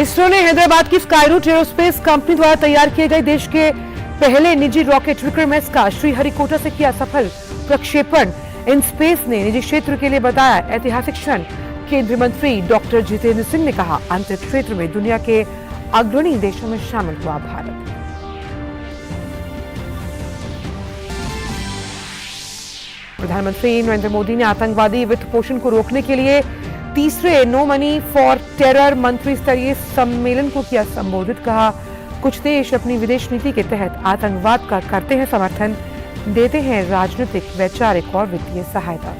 इसरो ने हैदराबाद की Skyroot aerospace company द्वारा तैयार किए गए देश के पहले निजी रॉकेट विक्रम-एस का श्रीहरिकोटा से किया सफल प्रक्षेपण। इन स्पेस ने निजी क्षेत्र के लिए बताया ऐतिहासिक क्षण। केंद्रीय मंत्री डॉक्टर जितेंद्र सिंह ने कहा, अंतरिक्ष क्षेत्र में दुनिया के अग्रणी देशों में शामिल हुआ भारत। प्रधानमंत्री नरेंद्र मोदी ने आतंकवादी वित्त पोषण को रोकने के लिए तीसरे नो मनी फॉर टेरर मंत्री स्तरीय सम्मेलन को किया संबोधित। कहा, कुछ देश अपनी विदेश नीति के तहत आतंकवाद का करते हैं समर्थन, देते हैं राजनीतिक, वैचारिक और वित्तीय सहायता।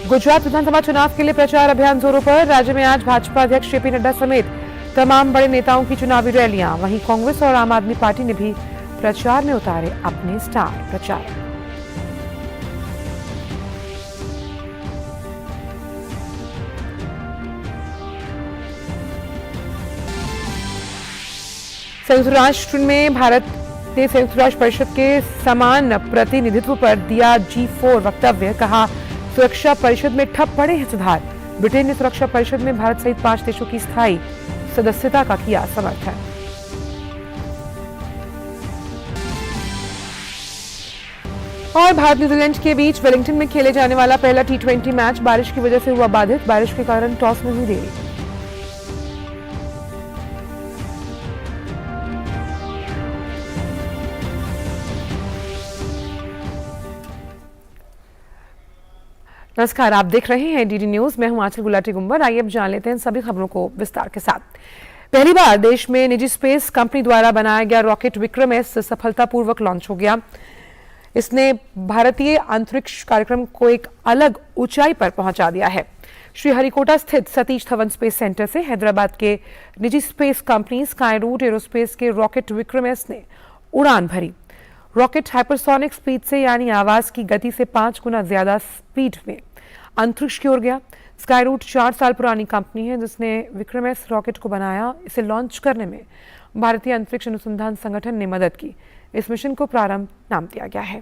गुजरात विधानसभा चुनाव के लिए प्रचार अभियान जोरों पर। राज्य में आज भाजपा अध्यक्ष जेपी नड्डा समेत तमाम बड़े नेताओं की चुनावी रैलियां। वहीं कांग्रेस और आम आदमी पार्टी ने भी प्रचार में उतारे अपने स्टार प्रचारक। संयुक्त राष्ट्र में भारत ने संयुक्त राष्ट्र परिषद के समान प्रतिनिधित्व पर दिया G4 वक्तव्य। कहा, सुरक्षा परिषद में ठप पड़े हैं सुधार। ब्रिटेन ने सुरक्षा परिषद में भारत सहित 5 देशों की स्थायी सदस्यता का किया समर्थन। और भारत न्यूजीलैंड के बीच वेलिंगटन में खेले जाने वाला पहला T20 मैच बारिश की वजह से हुआ बाधित। बारिश के कारण टॉस में हुई देरी। नमस्कार, आप देख रहे हैं डीडी न्यूज। मैं हूं आंचल गुलाटी गुंबर। आइए अब जान लेते हैं सभी खबरों को विस्तार के साथ। पहली बार देश में निजी स्पेस कंपनी द्वारा बनाया गया रॉकेट विक्रम-एस सफलतापूर्वक लॉन्च हो गया। इसने भारतीय अंतरिक्ष कार्यक्रम को एक अलग ऊंचाई पर पहुंचा दिया है। श्रीहरिकोटा स्थित सतीश धवन स्पेस सेंटर से हैदराबाद के निजी स्पेस कंपनी स्काईरूट एरोस्पेस के रॉकेट विक्रम-एस ने उड़ान भरी। रॉकेट हाइपरसोनिक स्पीड से यानी आवाज की गति से 5 गुना ज्यादा स्पीड में अंतरिक्ष की ओर गया। स्काईरूट 4 साल पुरानी कंपनी है जिसने विक्रम-एस रॉकेट को बनाया। इसे लॉन्च करने में भारतीय अंतरिक्ष अनुसंधान संगठन ने मदद की। इस मिशन को प्रारंभ नाम दिया गया है।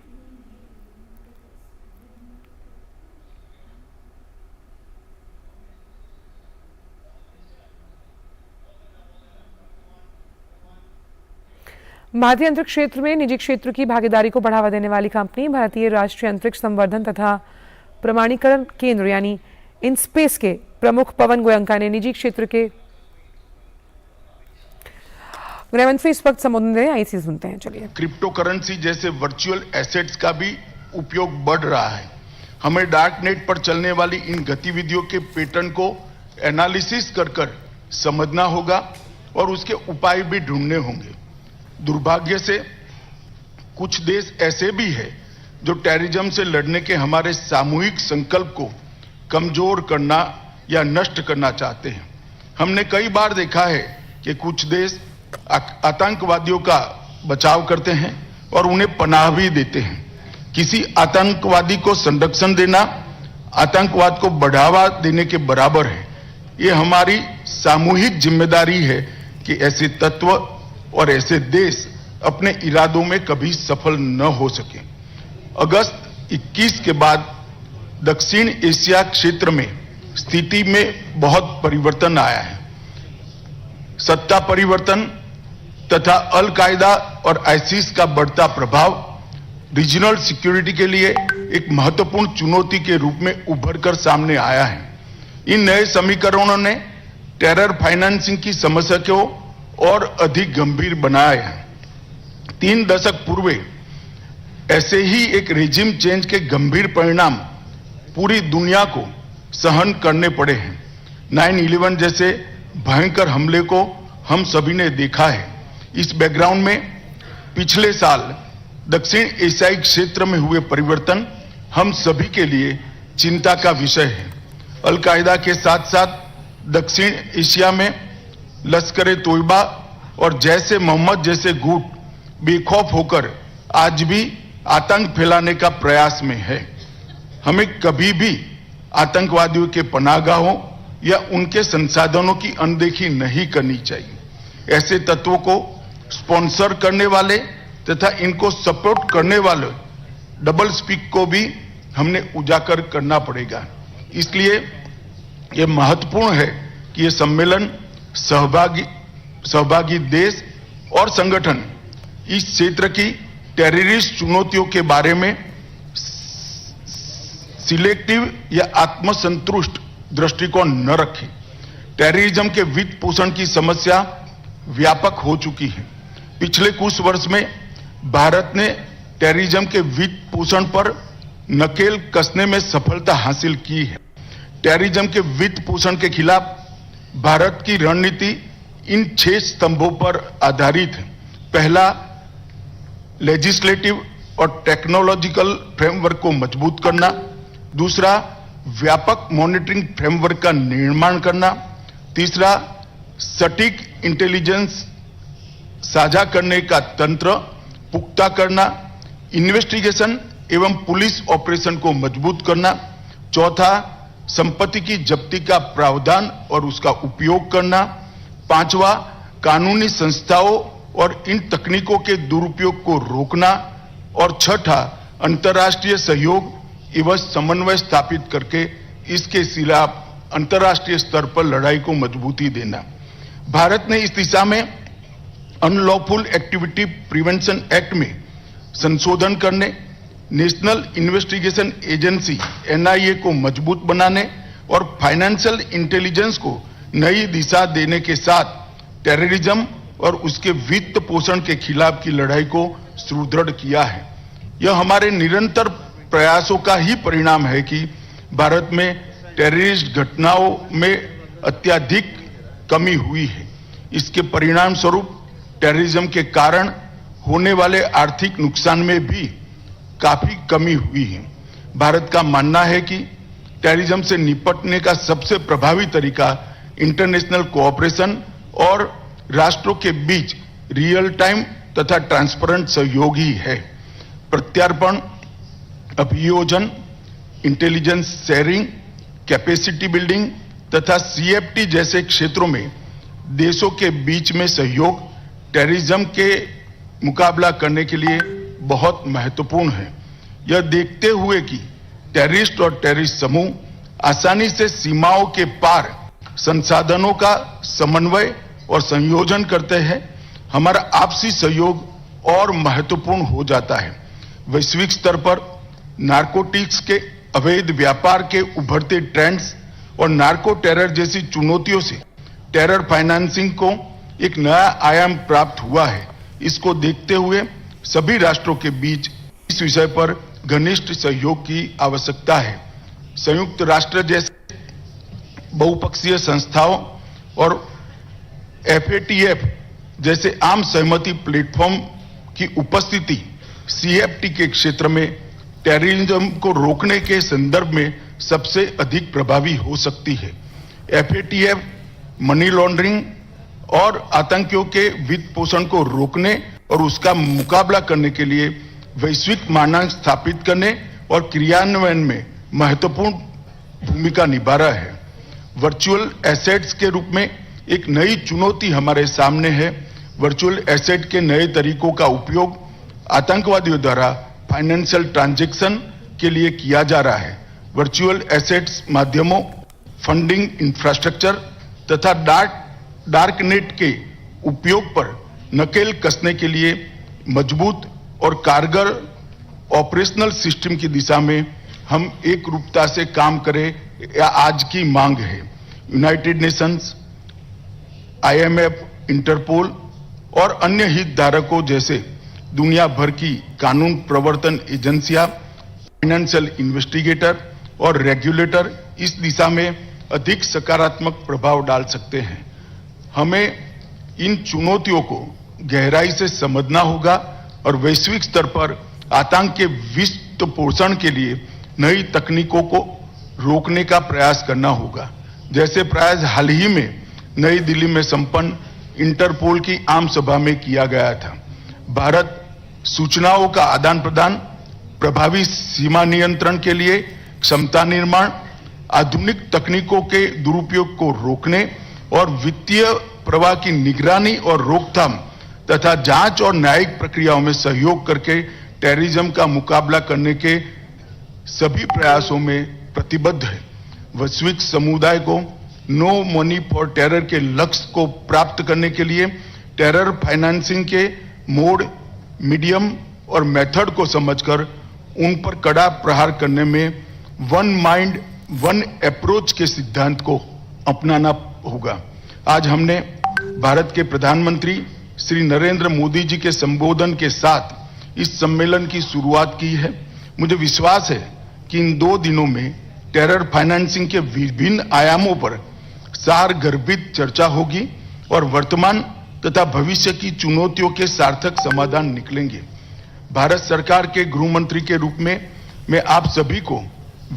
भारतीय अंतरिक्ष क्षेत्र में निजी क्षेत्र की भागीदारी को बढ़ावा देने वाली कंपनी भारतीय राष्ट्रीय अंतरिक्ष संवर्धन तथा प्रमाणीकरण केंद्र यानी इनस्पेस के प्रमुख पवन गोयंका ने निजी क्षेत्र के गृहमंत्री इस वक्त संबोधन दे रहे हैं। इसी सुनते हैं, चलिए। क्रिप्टो करेंसी जैसे वर्चुअल एसेट्स का भी उपयोग बढ़ रहा है। हमें डार्क नेट पर चलने वाली इन गतिविधियों के पैटर्न को एनालिसिस कर समझना होगा और उसके उपाय भी ढूंढने होंगे। दुर्भाग्य से कुछ देश ऐसे भी हैं जो टेररिज्म से लड़ने के हमारे सामूहिक संकल्प को कमजोर करना या नष्ट करना चाहते हैं। हमने कई बार देखा है कि कुछ देश आतंकवादियों का बचाव करते हैं और उन्हें पनाह भी देते हैं। किसी आतंकवादी को संरक्षण देना आतंकवाद को बढ़ावा देने के बराबर है। ये हमारी सामूहिक जिम्मेदारी है कि ऐसे तत्व और ऐसे देश अपने इरादों में कभी सफल न हो सके। अगस्त 21 के बाद दक्षिण एशिया क्षेत्र में स्थिति में बहुत परिवर्तन आया है। सत्ता परिवर्तन तथा अल कायदा और आईसिस का बढ़ता प्रभाव रीजनल सिक्योरिटी के लिए एक महत्वपूर्ण चुनौती के रूप में उभर कर सामने आया है। इन नए समीकरणों ने टेरर फाइनेंसिंग की समस्या को और अधिक गंभीर बनाया है। 3 दशक पूर्व ऐसे ही एक रेजिम चेंज के गंभीर परिणाम पूरी दुनिया को सहन करने पड़े हैं। 9/11 जैसे भयंकर हमले को हम सभी ने देखा है। इस बैकग्राउंड में पिछले साल दक्षिण एशियाई क्षेत्र में हुए परिवर्तन हम सभी के लिए चिंता का विषय है। अल कायदा के साथ साथ दक्षिण एशिया में लश्कर तोयबा और जैसे मोहम्मद जैसे गुट बेखौफ होकर आज भी आतंक फैलाने का प्रयास में है। हमें कभी भी आतंकवादियों के पनाहगाहों या उनके संसाधनों की अनदेखी नहीं करनी चाहिए। ऐसे तत्वों को स्पॉन्सर करने वाले तथा इनको सपोर्ट करने वाले डबल स्पीक को भी हमने उजागर करना पड़ेगा। इसलिए ये महत्वपूर्ण है कि ये सम्मेलन सहभागी देश और संगठन इस क्षेत्र की टेररिस्ट चुनौतियों के बारे में सिलेक्टिव या आत्मसंतुष्ट दृष्टिकोण न रखें। टेररिज्म के वित्त पोषण की समस्या व्यापक हो चुकी है। पिछले कुछ वर्ष में भारत ने टेररिज्म के वित्त पोषण पर नकेल कसने में सफलता हासिल की है। टेररिज्म के वित्त पोषण के खिलाफ भारत की रणनीति इन 6 स्तंभों पर आधारित है। पहला, लेजिस्लेटिव और टेक्नोलॉजिकल फ्रेमवर्क को मजबूत करना। दूसरा, व्यापक मॉनिटरिंग फ्रेमवर्क का निर्माण करना। तीसरा, सटीक इंटेलिजेंस साझा करने का तंत्र पुख्ता करना। इन्वेस्टिगेशन एवं पुलिस ऑपरेशन को मजबूत करना। चौथा, संपत्ति की जब्ती का प्रावधान और उसका उपयोग करना। पांचवा, कानूनी संस्थाओं और इन तकनीकों के दुरुपयोग को रोकना। और छठा, अंतर्राष्ट्रीय सहयोग एवं समन्वय स्थापित करके इसके खिलाफ अंतर्राष्ट्रीय स्तर पर लड़ाई को मजबूती देना। भारत ने इस दिशा में अनलॉफुल एक्टिविटी प्रिवेंशन एक्ट में संशोधन करने, नेशनल इन्वेस्टिगेशन एजेंसी NIA को मजबूत बनाने और फाइनेंशियल इंटेलिजेंस को नई दिशा देने के साथ टेररिज्म और उसके वित्त पोषण के खिलाफ की लड़ाई को सुदृढ़ किया है। यह हमारे निरंतर प्रयासों का ही परिणाम है कि भारत में टेररिस्ट घटनाओं में अत्यधिक कमी हुई है। इसके परिणाम स्वरूप टेररिज्म के कारण होने वाले आर्थिक नुकसान में भी काफी कमी हुई है। भारत का मानना है कि टेररिज्म से निपटने का सबसे प्रभावी तरीका इंटरनेशनल कोऑपरेशन और राष्ट्रों के बीच रियल टाइम तथा ट्रांसपेरेंट सहयोग ही है। प्रत्यार्पण, अभियोजन, इंटेलिजेंस शेयरिंग, कैपेसिटी बिल्डिंग तथा CFT जैसे क्षेत्रों में देशों के बीच में सहयोग टेररिज्म के मुकाबला करने के लिए बहुत महत्वपूर्ण है। यह देखते हुए कि टेररिस्ट और टेररिस्ट समूह आसानी से सीमाओं के पार संसाधनों का समन्वय और संयोजन करते हैं, हमारा आपसी सहयोग और महत्वपूर्ण हो जाता है। वैश्विक स्तर पर नारकोटिक्स के अवैध व्यापार के उभरते ट्रेंड्स और नार्को टेरर जैसी चुनौतियों से टेरर फाइनेंसिंग को एक नया आयाम प्राप्त हुआ है। इसको देखते हुए सभी राष्ट्रों के बीच इस विषय पर घनिष्ठ सहयोग की आवश्यकता है। संयुक्त राष्ट्र जैसे बहुपक्षीय संस्थाओं और FATF जैसे आम सहमति प्लेटफॉर्म की उपस्थिति CFT के क्षेत्र में टेररिज्म को रोकने के संदर्भ में सबसे अधिक प्रभावी हो सकती है। FATF मनी लॉन्ड्रिंग और आतंकियों के वित्त पोषण को रोकने और उसका मुकाबला करने के लिए वैश्विक मानक स्थापित करने और क्रियान्वयन में महत्वपूर्ण भूमिका निभा रहा है। वर्चुअल एसेट्स के रूप में एक नई चुनौती हमारे सामने है। वर्चुअल एसेट के नए तरीकों का उपयोग आतंकवादियों द्वारा फाइनेंशियल ट्रांजैक्शन के लिए किया जा रहा है। वर्चुअल एसेट्स माध्यमों, फंडिंग इंफ्रास्ट्रक्चर तथा डार्क नेट के उपयोग पर नकेल कसने के लिए मजबूत और कारगर ऑपरेशनल सिस्टम की दिशा में हम एक रूपता से काम करें, या आज की मांग है। यूनाइटेड नेशंस, IMF, इंटरपोल और अन्य हितधारकों जैसे दुनिया भर की कानून प्रवर्तन एजेंसियां, फाइनेंशियल इन्वेस्टिगेटर और रेगुलेटर इस दिशा में अधिक सकारात्मक प्रभाव डाल सकते हैं। हमें इन चुनौतियों को गहराई से समझना होगा और वैश्विक स्तर पर आतंक के वित्त पोषण के लिए नई तकनीकों को रोकने का प्रयास करना होगा। जैसे प्रयास हाल ही में नई दिल्ली में संपन्न इंटरपोल की आम सभा में किया गया था। भारत सूचनाओं का आदान प्रदान, प्रभावी सीमा नियंत्रण के लिए क्षमता निर्माण, आधुनिक तकनीकों के दुरुपयोग को रोकने और वित्तीय प्रवाह की निगरानी और रोकथाम तथा जांच और न्यायिक प्रक्रियाओं में सहयोग करके टेररिज्म का मुकाबला करने के सभी प्रयासों में प्रतिबद्ध है। वैश्विक समुदाय को नो मनी फॉर टेरर के लक्ष्य को प्राप्त करने के लिए टेरर फाइनेंसिंग के मोड, मीडियम और मेथड को समझकर उन पर कड़ा प्रहार करने में वन माइंड वन अप्रोच के सिद्धांत को अपनाना होगा। आज हमने भारत के प्रधानमंत्री श्री नरेंद्र मोदी जी के संबोधन के साथ इस सम्मेलन की शुरुआत की है। मुझे विश्वास है कि इन 2 दिनों में टेरर फाइनेंसिंग के विभिन्न आयामों पर सारगर्भित चर्चा होगी और वर्तमान तथा भविष्य की चुनौतियों के सार्थक समाधान निकलेंगे। भारत सरकार के गृह मंत्री के रूप में मैं आप सभी को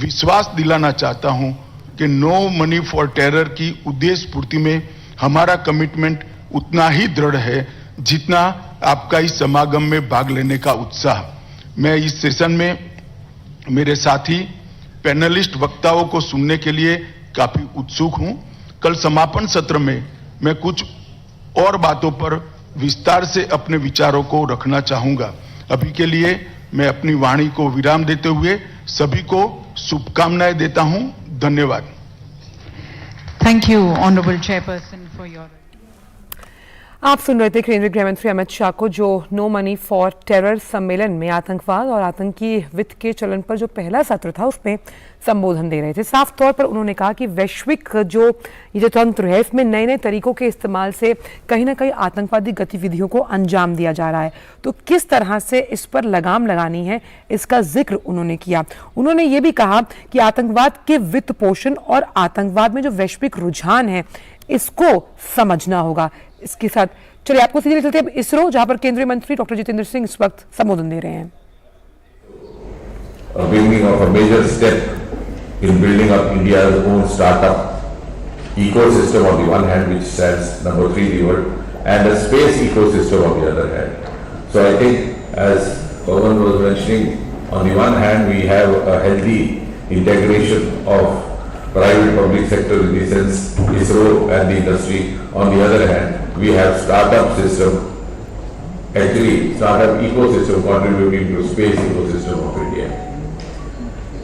विश्वास दिलाना चाहता हूं कि नो मनी फॉर टेरर की उद्देश्य पूर्ति में हमारा कमिटमेंट उतना ही दृढ़ है जितना आपका इस समागम में भाग लेने का उत्साह। मैं इस सेशन में मेरे साथी पैनलिस्ट वक्ताओं को सुनने के लिए काफी उत्सुक हूं। कल समापन सत्र में मैं कुछ और बातों पर विस्तार से अपने विचारों को रखना चाहूंगा। अभी के लिए मैं अपनी वाणी को विराम देते हुए सभी को शुभकामनाएं देता हूं। धन्यवाद। Thank you, Honorable Chairperson, for your. आप सुन रहे थे केंद्रीय गृह मंत्री अमित शाह को, जो नो मनी फॉर टेरर सम्मेलन में आतंकवाद और आतंकी वित्त के चलन पर जो पहला सत्र था उसमें संबोधन दे रहे थे। साफ तौर पर उन्होंने कहा कि वैश्विक ये जो तंत्र है इसमें नए नए तरीकों के इस्तेमाल से कहीं ना कहीं आतंकवादी गतिविधियों को अंजाम दिया जा रहा है, तो किस तरह से इस पर लगाम लगानी है इसका जिक्र उन्होंने किया। उन्होंने ये भी कहा कि आतंकवाद के वित्त पोषण और आतंकवाद में जो वैश्विक रुझान है इसको समझना होगा। इसके साथ चलिए आपको सीधे चलते हैं इसरो, जहां पर केंद्रीय मंत्री डॉक्टर जितेंद्र सिंह इस वक्त संबोधन दे रहे हैं। Beginning of a major step in building up India's own startup ecosystem on the one hand, which stands number 3 in the world, and a space ecosystem on the other hand. So I think, as Pawan was mentioning, on the one hand we have a healthy integration of private public sector in the sense ISRO and the industry. On the other hand, we have startup system, actually startup ecosystem contributing to space ecosystem of India.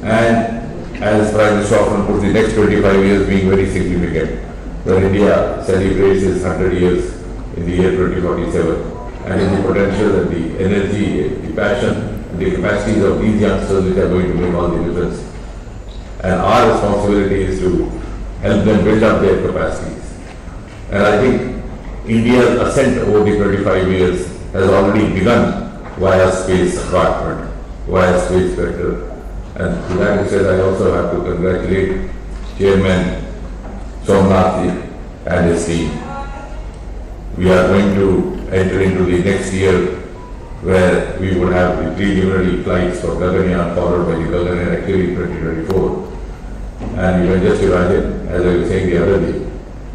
And as Prime Minister often puts, the next 25 years being very significant, when India celebrates its 100 years in the year 2047, and in the potential and the energy, the passion, and the capacities of these youngsters which are going to make all the difference. And our responsibility is to help them build up their capacities. And I think India's ascent over the 25 years has already begun via space department, via space sector. And to that extent, I also have to congratulate Chairman Somnath and his team. We are going to enter into the next year where we would have the preliminary flights for Gaganyaan followed by the Gaganyaan actually in 2024. And you can just imagine, as I was saying the other day,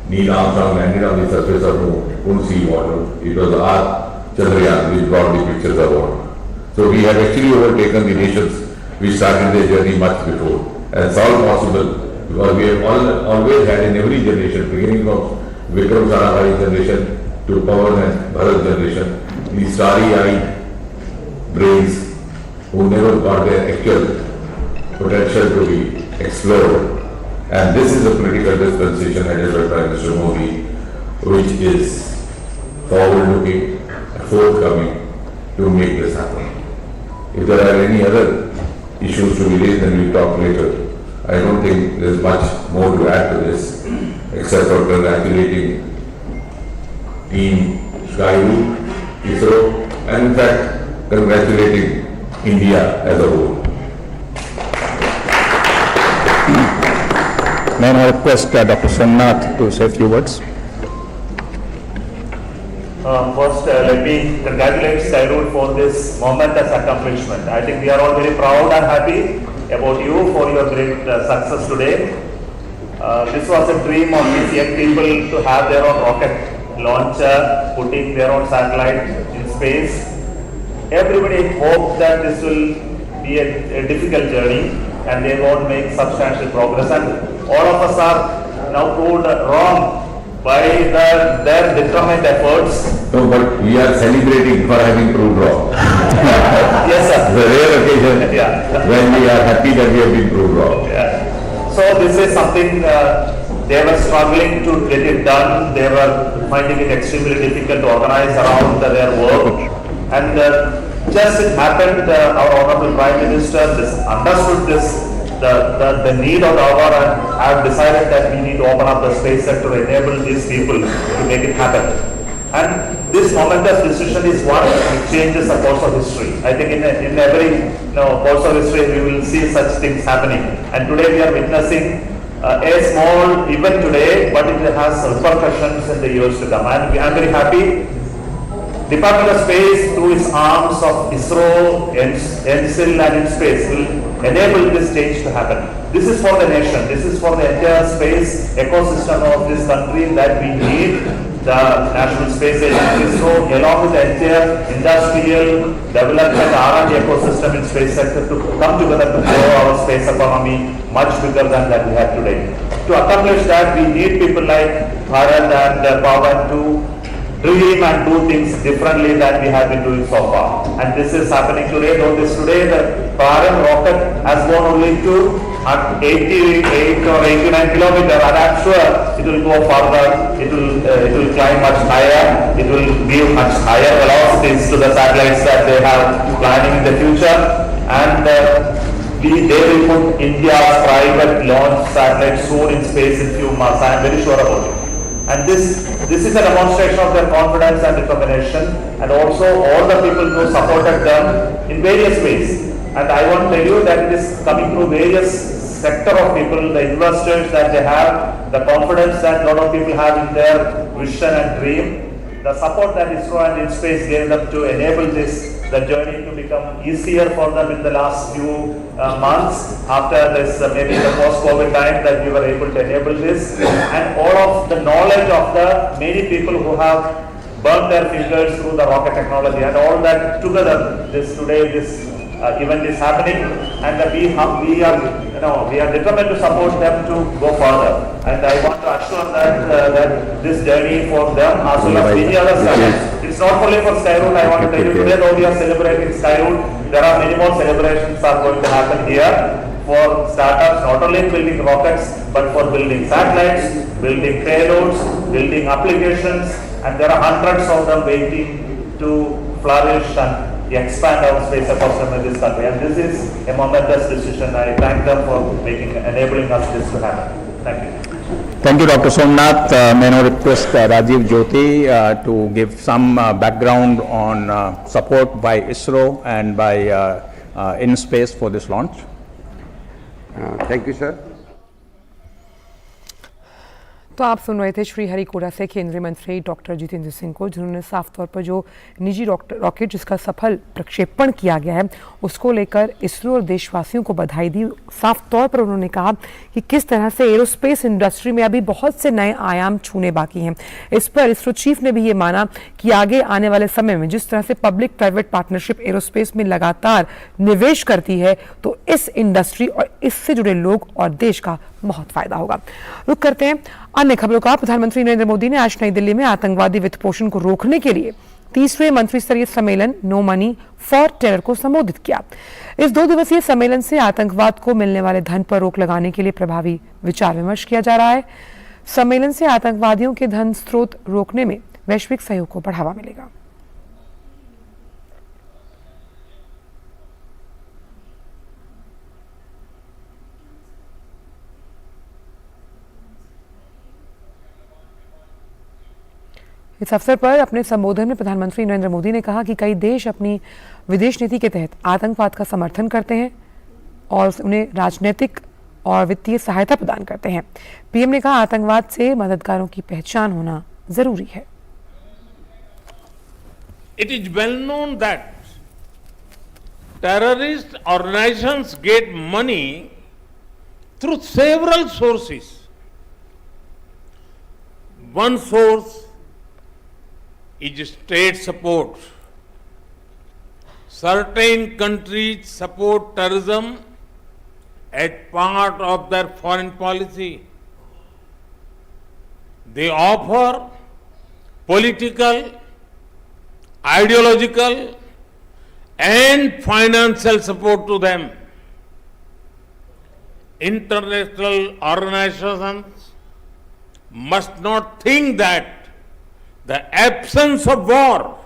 Neil Armstrong landed on the surface of the moon, couldn't see water. It was our Chandrayaan which brought the pictures of water. So we have actually overtaken the nations which started their journey much before. And it's all possible because we have always had in every generation, beginning from Vikram Sarabhai generation to Pawan and Bharat generation, these starry-eyed brains who never got their actual potential to be explored. And this is a political dispensation headed by Prime Minister Modi, which is forward-looking and forthcoming to make this happen. If there are any other issues to be raised, then we'll talk later. I don't think there's much more to add to this, except for congratulating Team Skyroot, ISRO, and in fact, congratulating India as a whole. May I request Dr. Somnath to say a few words? First, let me congratulate Skyroot for this momentous accomplishment. I think we are all very proud and happy about you for your great success today. This was a dream of these young people to have their own rocket launcher, putting their own satellite in space. Everybody hopes that this will be a difficult journey and they won't make substantial progress. And all of us are now proved wrong by their determined efforts. No, but we are celebrating for having proved wrong. Yes, It's sir. a rare occasion Yeah. when we are happy that we have been proved wrong. Yeah. So this is something they were struggling to get it done. They were finding it extremely difficult to organize around their work. And just it happened, our Honorable Prime Minister understood the need of the hour, and have decided that we need to open up the space sector to enable these people to make it happen. And this momentous decision is one which changes the course of history. I think in every course of history we will see such things happening. And today we are witnessing a small event today, but it has repercussions in the years to come. And I am very happy. Department of Space, through its arms of ISRO, ENSIL and InSpace, will enable this change to happen. This is for the nation. This is for the entire space ecosystem of this country that we need. The National Space Agency, ISRO, along with the entire industrial development R&D ecosystem in space sector, to come together to grow our space economy much bigger than that we have today. To accomplish that, we need people like Bharat and Pawan to dream and do things differently than we have been doing so far. And this is happening today. Notice today the Bharat rocket has gone only to 88 or 89 kilometers, and I'm sure it will go further. It will climb much higher. It will give much higher velocities to the satellites that they have planning in the future. And they will put India's private launch satellite soon in space in few months. I am very sure about it. And this is a demonstration of their confidence and determination, and also all the people who supported them in various ways. And I want to tell you that it is coming through various sector of people, the investors that they have, the confidence that a lot of people have in their vision and dream, the support that ISRO and InSpace gave them to enable the journey to become easier for them in the last few months after this, maybe the post-COVID time, that we were able to enable this, and all of the knowledge of the many people who have burnt their fingers through the rocket technology, and all that together, this event is happening, and we are determined to support them to go further. And I want to assure that this journey for them as well as many other startups. It's not only for Skyroot. I want to tell you today, though we are celebrating Skyroot, there are many more celebrations are going to happen here for startups, not only building rockets, but for building satellites, building payloads, building applications, and there are hundreds of them waiting to flourish and expand our space ecosystem in this country. And this is a momentous decision. I thank them for enabling us this to happen. Thank you. Thank you, Dr. Somnath. May I now request Rajiv Jyoti to give some background on support by ISRO and by InSpace for this launch. Thank you, sir. तो आप सुन रहे थे श्रीहरिकोटा से केंद्रीय मंत्री doctor Jitendra Singh को, जिन्होंने साफ तौर पर जो निजी रॉकेट जिसका सफल प्रक्षेपण किया गया है उसको लेकर इसरो और देशवासियों को बधाई दी। साफ तौर पर उन्होंने कहा कि किस तरह से एरोस्पेस इंडस्ट्री में अभी बहुत से नए आयाम छूने बाकी हैं। इस पर इसरो चीफ ने भी ये माना कि आगे आने वाले समय में जिस तरह से पब्लिक प्राइवेट पार्टनरशिप एरोस्पेस में लगातार निवेश करती है तो इस इंडस्ट्री और इससे जुड़े लोग और देश का बहुत फायदा होगा। रुक करते हैं अन्य खबरों का। प्रधानमंत्री नरेंद्र मोदी ने आज नई दिल्ली में आतंकवादी वित्त पोषण को रोकने के लिए तीसरे मंत्रिस्तरीय सम्मेलन नो मनी फॉर टेरर को संबोधित किया। इस 2 दिवसीय सम्मेलन से आतंकवाद को मिलने वाले धन पर रोक लगाने के लिए प्रभावी विचार विमर्श किया जा रहा है। सम्मेलन से आतंकवादियों के धन स्रोत रोकने में वैश्विक सहयोग को बढ़ावा मिलेगा। इस अवसर पर अपने संबोधन में प्रधानमंत्री नरेंद्र मोदी ने कहा कि कई देश अपनी विदेश नीति के तहत आतंकवाद का समर्थन करते हैं और उन्हें राजनीतिक और वित्तीय सहायता प्रदान करते हैं। पीएम ने कहा आतंकवाद से मददगारों की पहचान होना जरूरी है। It is well known that terrorist organizations get money through several sources. One source is state support. Certain countries support terrorism as part of their foreign policy. they offer political, ideological, and financial support to them. International organizations must not think that the absence of war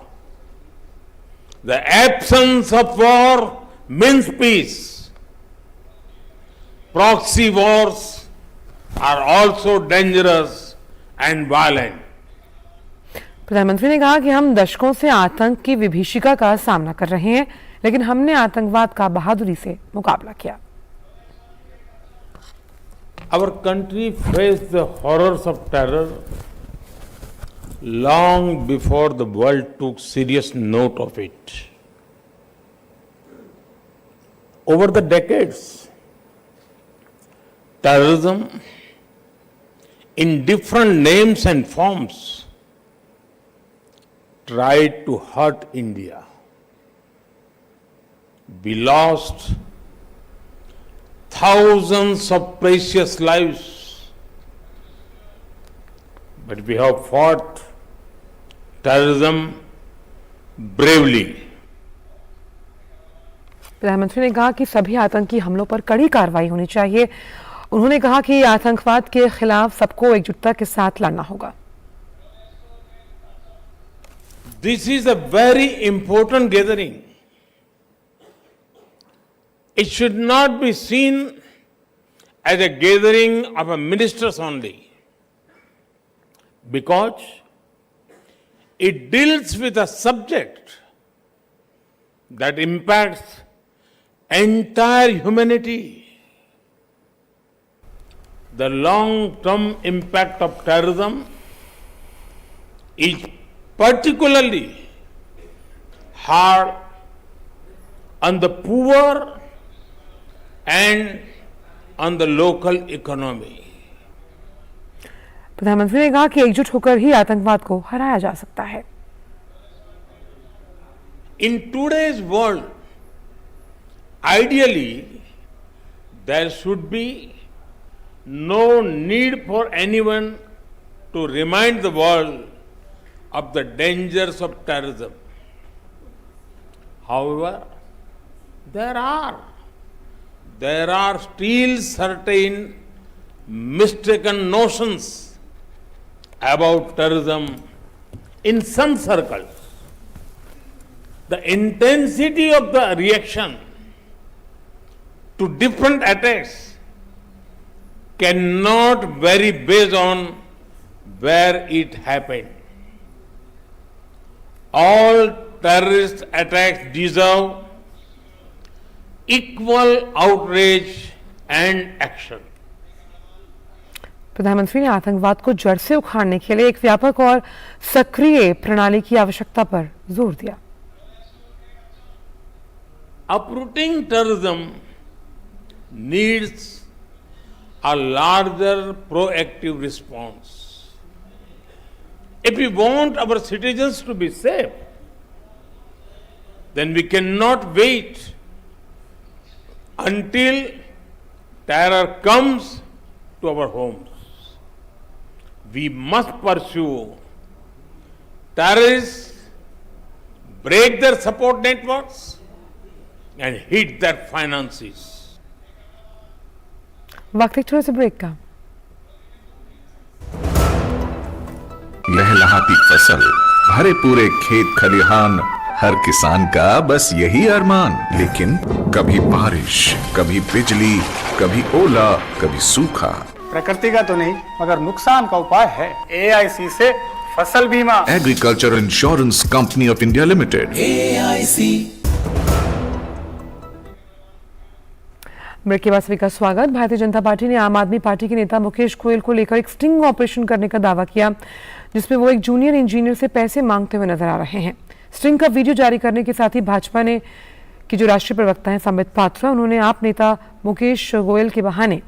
means peace. Proxy wars are also dangerous and violent. प्रधानमंत्री ने कहा कि हम दशकों से आतंक की विभीषिका का सामना कर रहे हैं, लेकिन हमने आतंकवाद का बहादुरी से मुकाबला किया। Our country faced the horrors of terror long before the world took serious note of it. Over the decades, terrorism in different names and forms tried to hurt India. We lost thousands of precious lives, but we have fought terrorism bravely. प्रधानमंत्री ने कहा कि सभी आतंकी हमलों पर कड़ी कार्रवाई होनी चाहिए। उन्होंने कहा कि आतंकवाद के खिलाफ सबको एकजुटता के साथ लड़ना होगा। This is a very important gathering. It should not be seen as a gathering of ministers only, because it deals with a subject that impacts entire humanity. The long-term impact of terrorism is particularly hard on the poor and on the local economy. प्रधानमंत्री ने कहा कि एकजुट होकर ही आतंकवाद को हराया जा सकता है। In today's world, ideally, there should be no need for anyone to remind the world of the dangers of terrorism. However, there are still certain mistaken notions about terrorism in some circles. The intensity of the reaction to different attacks cannot vary based on where it happened. All terrorist attacks deserve equal outrage and action. प्रधानमंत्री ने आतंकवाद को जड़ से उखाड़ने के लिए एक व्यापक और सक्रिय प्रणाली की आवश्यकता पर जोर दिया। Uprooting terrorism needs a larger proactive response. If we want our citizens to be safe, then we cannot wait until terror comes to our homes. We must pursue terrorists, break their support networks, and hit their finances. वक्त एक छोटे से break का। लहलहाती फसल, भरे पूरे खेत खलिहान, हर किसान का बस यही अरमान। लेकिन कभी बारिश, कभी बिजली, कभी ओला, कभी सूखा। प्रकृति का तो नहीं, मगर नुकसान का उपाय है। AIC से फसल बीमा। Agriculture Insurance Company of India Limited. AIC। Break के बाद सभी का स्वागत। भारतीय जनता पार्टी ने आम आदमी पार्टी के नेता मुकेश गोयल को लेकर एक स्टिंग ऑपरेशन करने का दावा किया, जिसमें वो एक जूनियर इंजीनियर से पैसे मांगते हुए नजर आ रहे हैं। स्टिंग का वीडियो जारी करने के साथ ही भाजपा ने की जो राष्ट्रीय प्रवक्ता हैं संबित पात्रा, उन्होंने आप नेता मुकेश गोयल के बहाने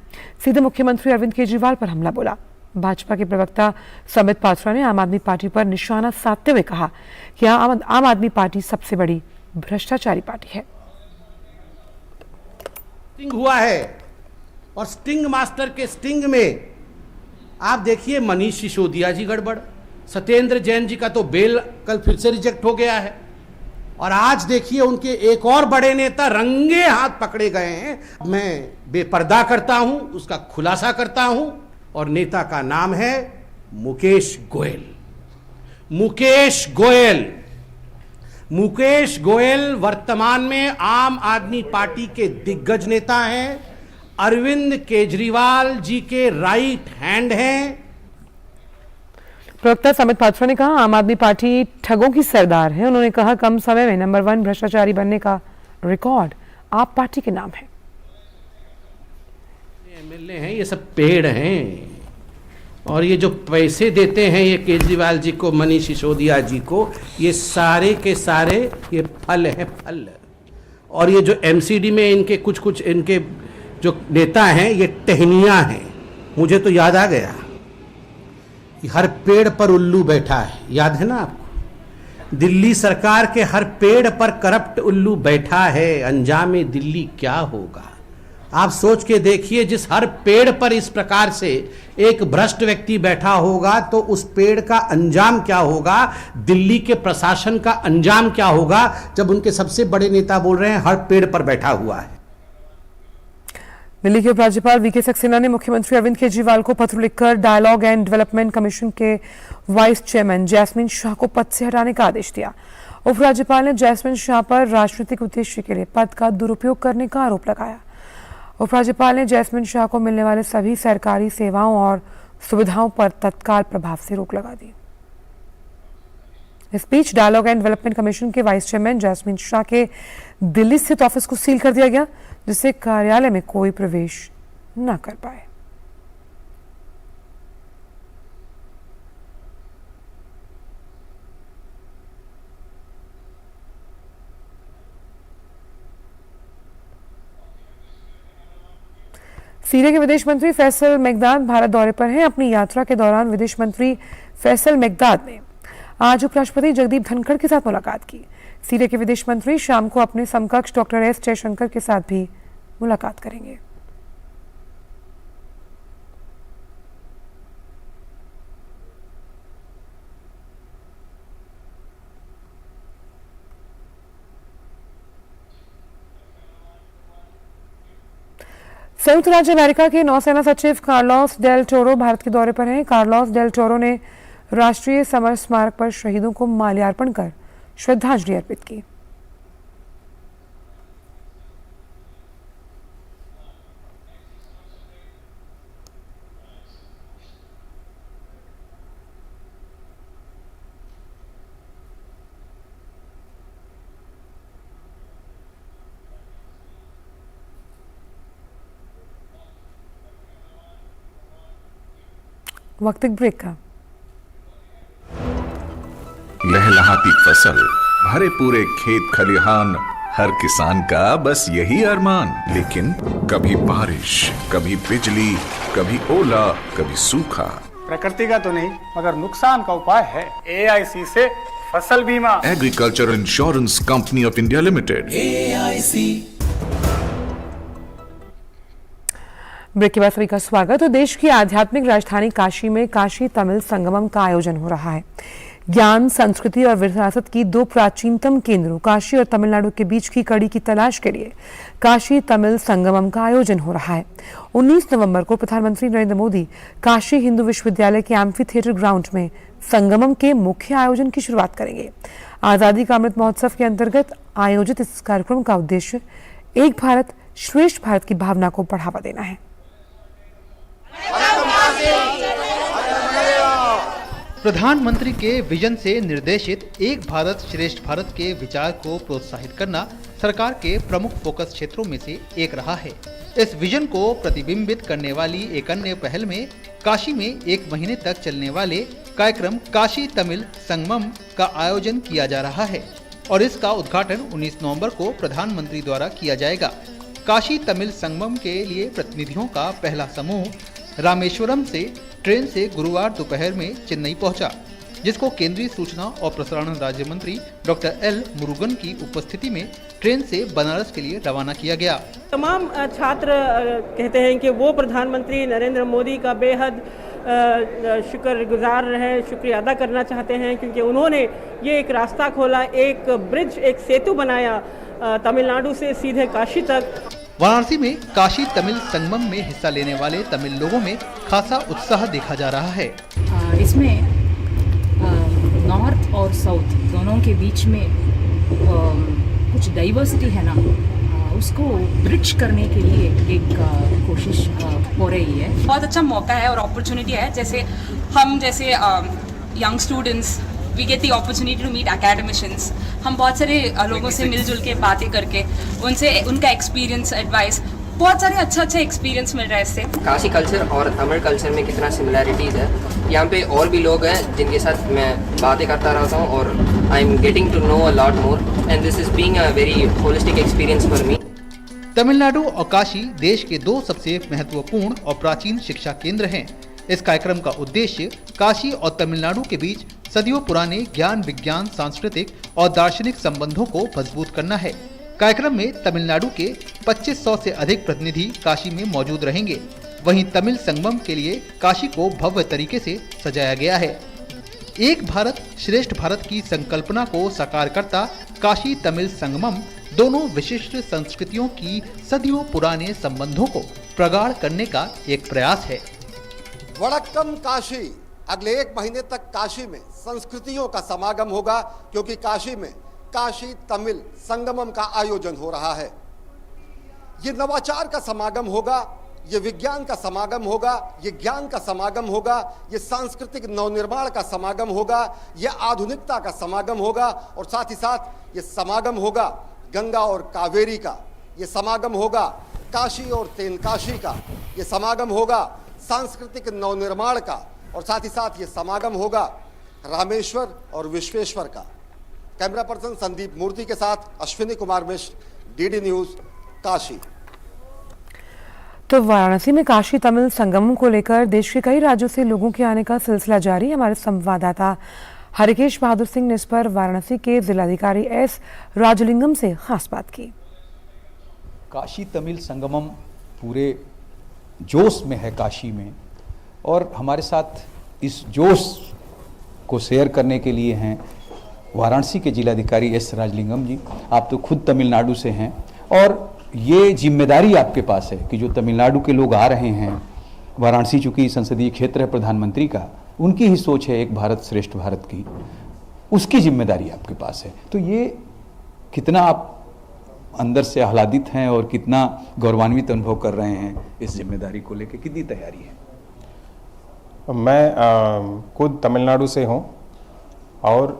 सीधे मुख्यमंत्री अरविंद केजरीवाल पर हमला बोला। भाजपा के प्रवक्ता संबित पात्रा ने आम आदमी पार्टी पर निशाना साधते हुए कहा कि आम आदमी पार्टी सबसे बड़ी भ्रष्टाचारी पार्टी है। स्टिंग हुआ है और स्टिंग मास्टर के स्टिंग में आप देखिए मनीष सिसोदिया जी गड़बड़, सत्येंद्र जैन जी का तो बेल कल फिर से रिजेक्ट हो गया है, और आज देखिए उनके एक और बड़े नेता रंगे हाथ पकड़े गए हैं। मैं बेपर्दा करता हूं, उसका खुलासा करता हूं, और नेता का नाम है मुकेश गोयल। मुकेश गोयल, मुकेश गोयल वर्तमान में आम आदमी पार्टी के दिग्गज नेता हैं, अरविंद केजरीवाल जी के राइट हैंड हैं। प्रवक्ता समित पात्रा ने कहा आम आदमी पार्टी ठगों की सरदार है। उन्होंने कहा कम समय में नंबर 1 भ्रष्टाचारी बनने का रिकॉर्ड आप पार्टी के नाम है। एमएलए हैं, ये सब पेड़ हैं, और ये जो पैसे देते हैं ये केजरीवाल जी को, मनीष सिसोदिया जी को, ये सारे के सारे ये फल हैं, फल। और ये जो एमसीडी में इनके कुछ इनके जो नेता हैं ये टहनियाँ हैं। मुझे तो याद आ गया, हर पेड़ पर उल्लू बैठा है, याद है ना आपको? दिल्ली सरकार के हर पेड़ पर करप्ट उल्लू बैठा है, अंजामे दिल्ली क्या होगा? आप सोच के देखिए, जिस हर पेड़ पर इस प्रकार से एक भ्रष्ट व्यक्ति बैठा होगा तो उस पेड़ का अंजाम क्या होगा, दिल्ली के प्रशासन का अंजाम क्या होगा, जब उनके सबसे बड़े नेता बोल रहे हैं हर पेड़ पर बैठा हुआ है। दिल्ली के उपराज्यपाल वीके सक्सेना ने मुख्यमंत्री अरविंद केजरीवाल को पत्र लिखकर डायलॉग एंड डेवलपमेंट कमीशन के वाइस चेयरमैन जैस्मिन शाह को पद से हटाने का आदेश दिया। उपराज्यपाल ने जैस्मिन शाह पर राजनीतिक उद्देश्य के लिए पद का दुरुपयोग करने का आरोप लगाया। उपराज्यपाल ने जैस्मिन शाह को मिलने वाले सभी सरकारी सेवाओं और सुविधाओं पर तत्काल प्रभाव से रोक लगा दी। इस बीच डायलॉग एंड डेवलपमेंट कमीशन के वाइस चेयरमैन जैस्मिन शाह के दिल्ली स्थित ऑफिस को सील कर दिया गया, जिससे कार्यालय में कोई प्रवेश न कर पाए। सीरिया के विदेश मंत्री फैसल मेकदाद भारत दौरे पर हैं। अपनी यात्रा के दौरान विदेश मंत्री फैसल मेकदाद ने आज उपराष्ट्रपति जगदीप धनखड़ के साथ मुलाकात की। सीरिया के विदेश मंत्री शाम को अपने समकक्ष डॉक्टर एस जयशंकर के साथ भी मुलाकात करेंगे। संयुक्त राज्य अमेरिका के नौसेना सचिव कार्लोस डेल टोरो भारत के दौरे पर हैं। कार्लोस डेल टोरो ने राष्ट्रीय समर स्मारक पर शहीदों को माल्यार्पण कर श्रद्धांजलि अर्पित की। वक्त एक ब्रेक का। लहलहाती फसल, भरे पूरे खेत खलिहान, हर किसान का बस यही अरमान। लेकिन कभी बारिश, कभी बिजली, कभी ओला, कभी सूखा। प्रकृति का तो नहीं, मगर नुकसान का उपाय है। AIC से फसल बीमा। Agriculture Insurance Company of India Limited, AIC। Break के बाद सभी का स्वागत। तो देश की आध्यात्मिक राजधानी काशी में काशी तमिल संगमम का आयोजन हो रहा है। ज्ञान, संस्कृति और विरासत की दो प्राचीनतम केंद्रों काशी और तमिलनाडु के बीच की कड़ी की तलाश के लिए काशी तमिल संगमम का आयोजन हो रहा है। 19 नवंबर को प्रधानमंत्री नरेंद्र मोदी काशी हिंदू विश्वविद्यालय के एम्फी थिएटर ग्राउंड में संगमम के मुख्य आयोजन की शुरुआत करेंगे। आजादी का अमृत महोत्सव के अंतर्गत आयोजित इस कार्यक्रम का उद्देश्य एक भारत श्रेष्ठ भारत की भावना को बढ़ावा देना है। प्रधानमंत्री के विजन से निर्देशित एक भारत श्रेष्ठ भारत के विचार को प्रोत्साहित करना सरकार के प्रमुख फोकस क्षेत्रों में से एक रहा है। इस विजन को प्रतिबिंबित करने वाली एक अन्य पहल में काशी में 1 महीने तक चलने वाले कार्यक्रम काशी तमिल संगमम का आयोजन किया जा रहा है और इसका उद्घाटन 19 नवंबर को प्रधानमंत्री द्वारा किया जाएगा। काशी तमिल संगमम के लिए प्रतिनिधियों का पहला समूह रामेश्वरम से ट्रेन से गुरुवार दोपहर में चेन्नई पहुंचा, जिसको केंद्रीय सूचना और प्रसारण राज्य मंत्री डॉक्टर एल मुरुगन की उपस्थिति में ट्रेन से बनारस के लिए रवाना किया गया। तमाम छात्र कहते हैं कि वो प्रधानमंत्री नरेंद्र मोदी का बेहद शुक्रगुजार हैं, शुक्रिया अदा करना चाहते हैं, क्योंकि उन्होंने ये एक रास्ता खोला, एक ब्रिज, एक सेतु बनाया तमिलनाडु से सीधे काशी तक। वाराणसी में काशी तमिल संगमम में हिस्सा लेने वाले तमिल लोगों में खासा उत्साह देखा जा रहा है। इसमें नॉर्थ और साउथ दोनों के बीच में कुछ डाइवर्सिटी है ना, उसको ब्रिज करने के लिए एक कोशिश हो रही है। बहुत अच्छा मौका है और अपॉर्चुनिटी है। जैसे हम जैसे young students we get the opportunity to meet academicians. हम बहुत सारे लोगों से मिलजुल के बातें करके उनसे उनका एक्सपीरियंस, एडवाइस, बहुत सारे अच्छा एक्सपीरियंस मिल रहा है इससे। काशी कल्चर और तमिल कल्चर में कितना सिमिलैरिटीज़ है। यहाँ पे और भी लोग हैं जिनके साथ मैं बातें करता रहता हूँ और I am getting to know a lot more and this is being a very holistic experience for me. Tamil Nadu और काशी देश के दो सबसे महत्वपूर्ण और प्राचीन शिक्षा केंद्र हैं। इस कार्यक्रम का उद्देश्य काशी और तमिलनाडु के बीच सदियों पुराने ज्ञान, विज्ञान, सांस्कृतिक और दार्शनिक संबंधों को मजबूत करना है। कार्यक्रम में तमिलनाडु के 2500 से अधिक प्रतिनिधि काशी में मौजूद रहेंगे। वहीं तमिल संगमम के लिए काशी को भव्य तरीके से सजाया गया है। एक भारत श्रेष्ठ भारत की संकल्पना को साकार करता काशी तमिल संगमम दोनों विशिष्ट संस्कृतियों की सदियों पुराने संबंधों को प्रगाढ़ करने का एक प्रयास है। वड़क्कम काशी, अगले 1 महीने तक काशी में संस्कृतियों का समागम होगा, क्योंकि काशी में काशी तमिल संगमम का आयोजन हो रहा है। ये नवाचार का समागम होगा, ये विज्ञान का समागम होगा, ये ज्ञान का समागम होगा, ये सांस्कृतिक नवनिर्माण का समागम होगा, ये आधुनिकता का समागम होगा और साथ ही साथ ये समागम होगा गंगा और कावेरी का, ये समागम होगा काशी और तेनकाशी का, ये समागम होगा सांस्कृतिक नवनिर्माण का और साथ ही साथ ये समागम होगा रामेश्वर और विश्वेश्वर का। कैमरा पर्सन संदीप मूर्ति के साथ अश्विनी कुमार मिश्र, डीडी न्यूज, काशी। तो वाराणसी में काशी तमिल संगमम को लेकर देश के कई राज्यों से लोगों के आने का सिलसिला जारी। हमारे संवाददाता हरिकेश बहादुर सिंह ने इस पर वाराणसी के जिलाधिकारी एस राजलिंगम से खास बात की। काशी तमिल संगमम पूरे जोश में है काशी में, और हमारे साथ इस जोश को शेयर करने के लिए हैं वाराणसी के जिलाधिकारी एस राजलिंगम जी। आप तो खुद तमिलनाडु से हैं और ये जिम्मेदारी आपके पास है कि जो तमिलनाडु के लोग आ रहे हैं, वाराणसी चूँकि संसदीय क्षेत्र है प्रधानमंत्री का, उनकी ही सोच है एक भारत श्रेष्ठ भारत की, उसकी जिम्मेदारी आपके पास है। तो ये कितना आप अंदर से आह्लादित हैं और कितना गौरवान्वित अनुभव कर रहे हैं इस जिम्मेदारी को लेकर, कितनी तैयारी है? मैं खुद तमिलनाडु से हूँ और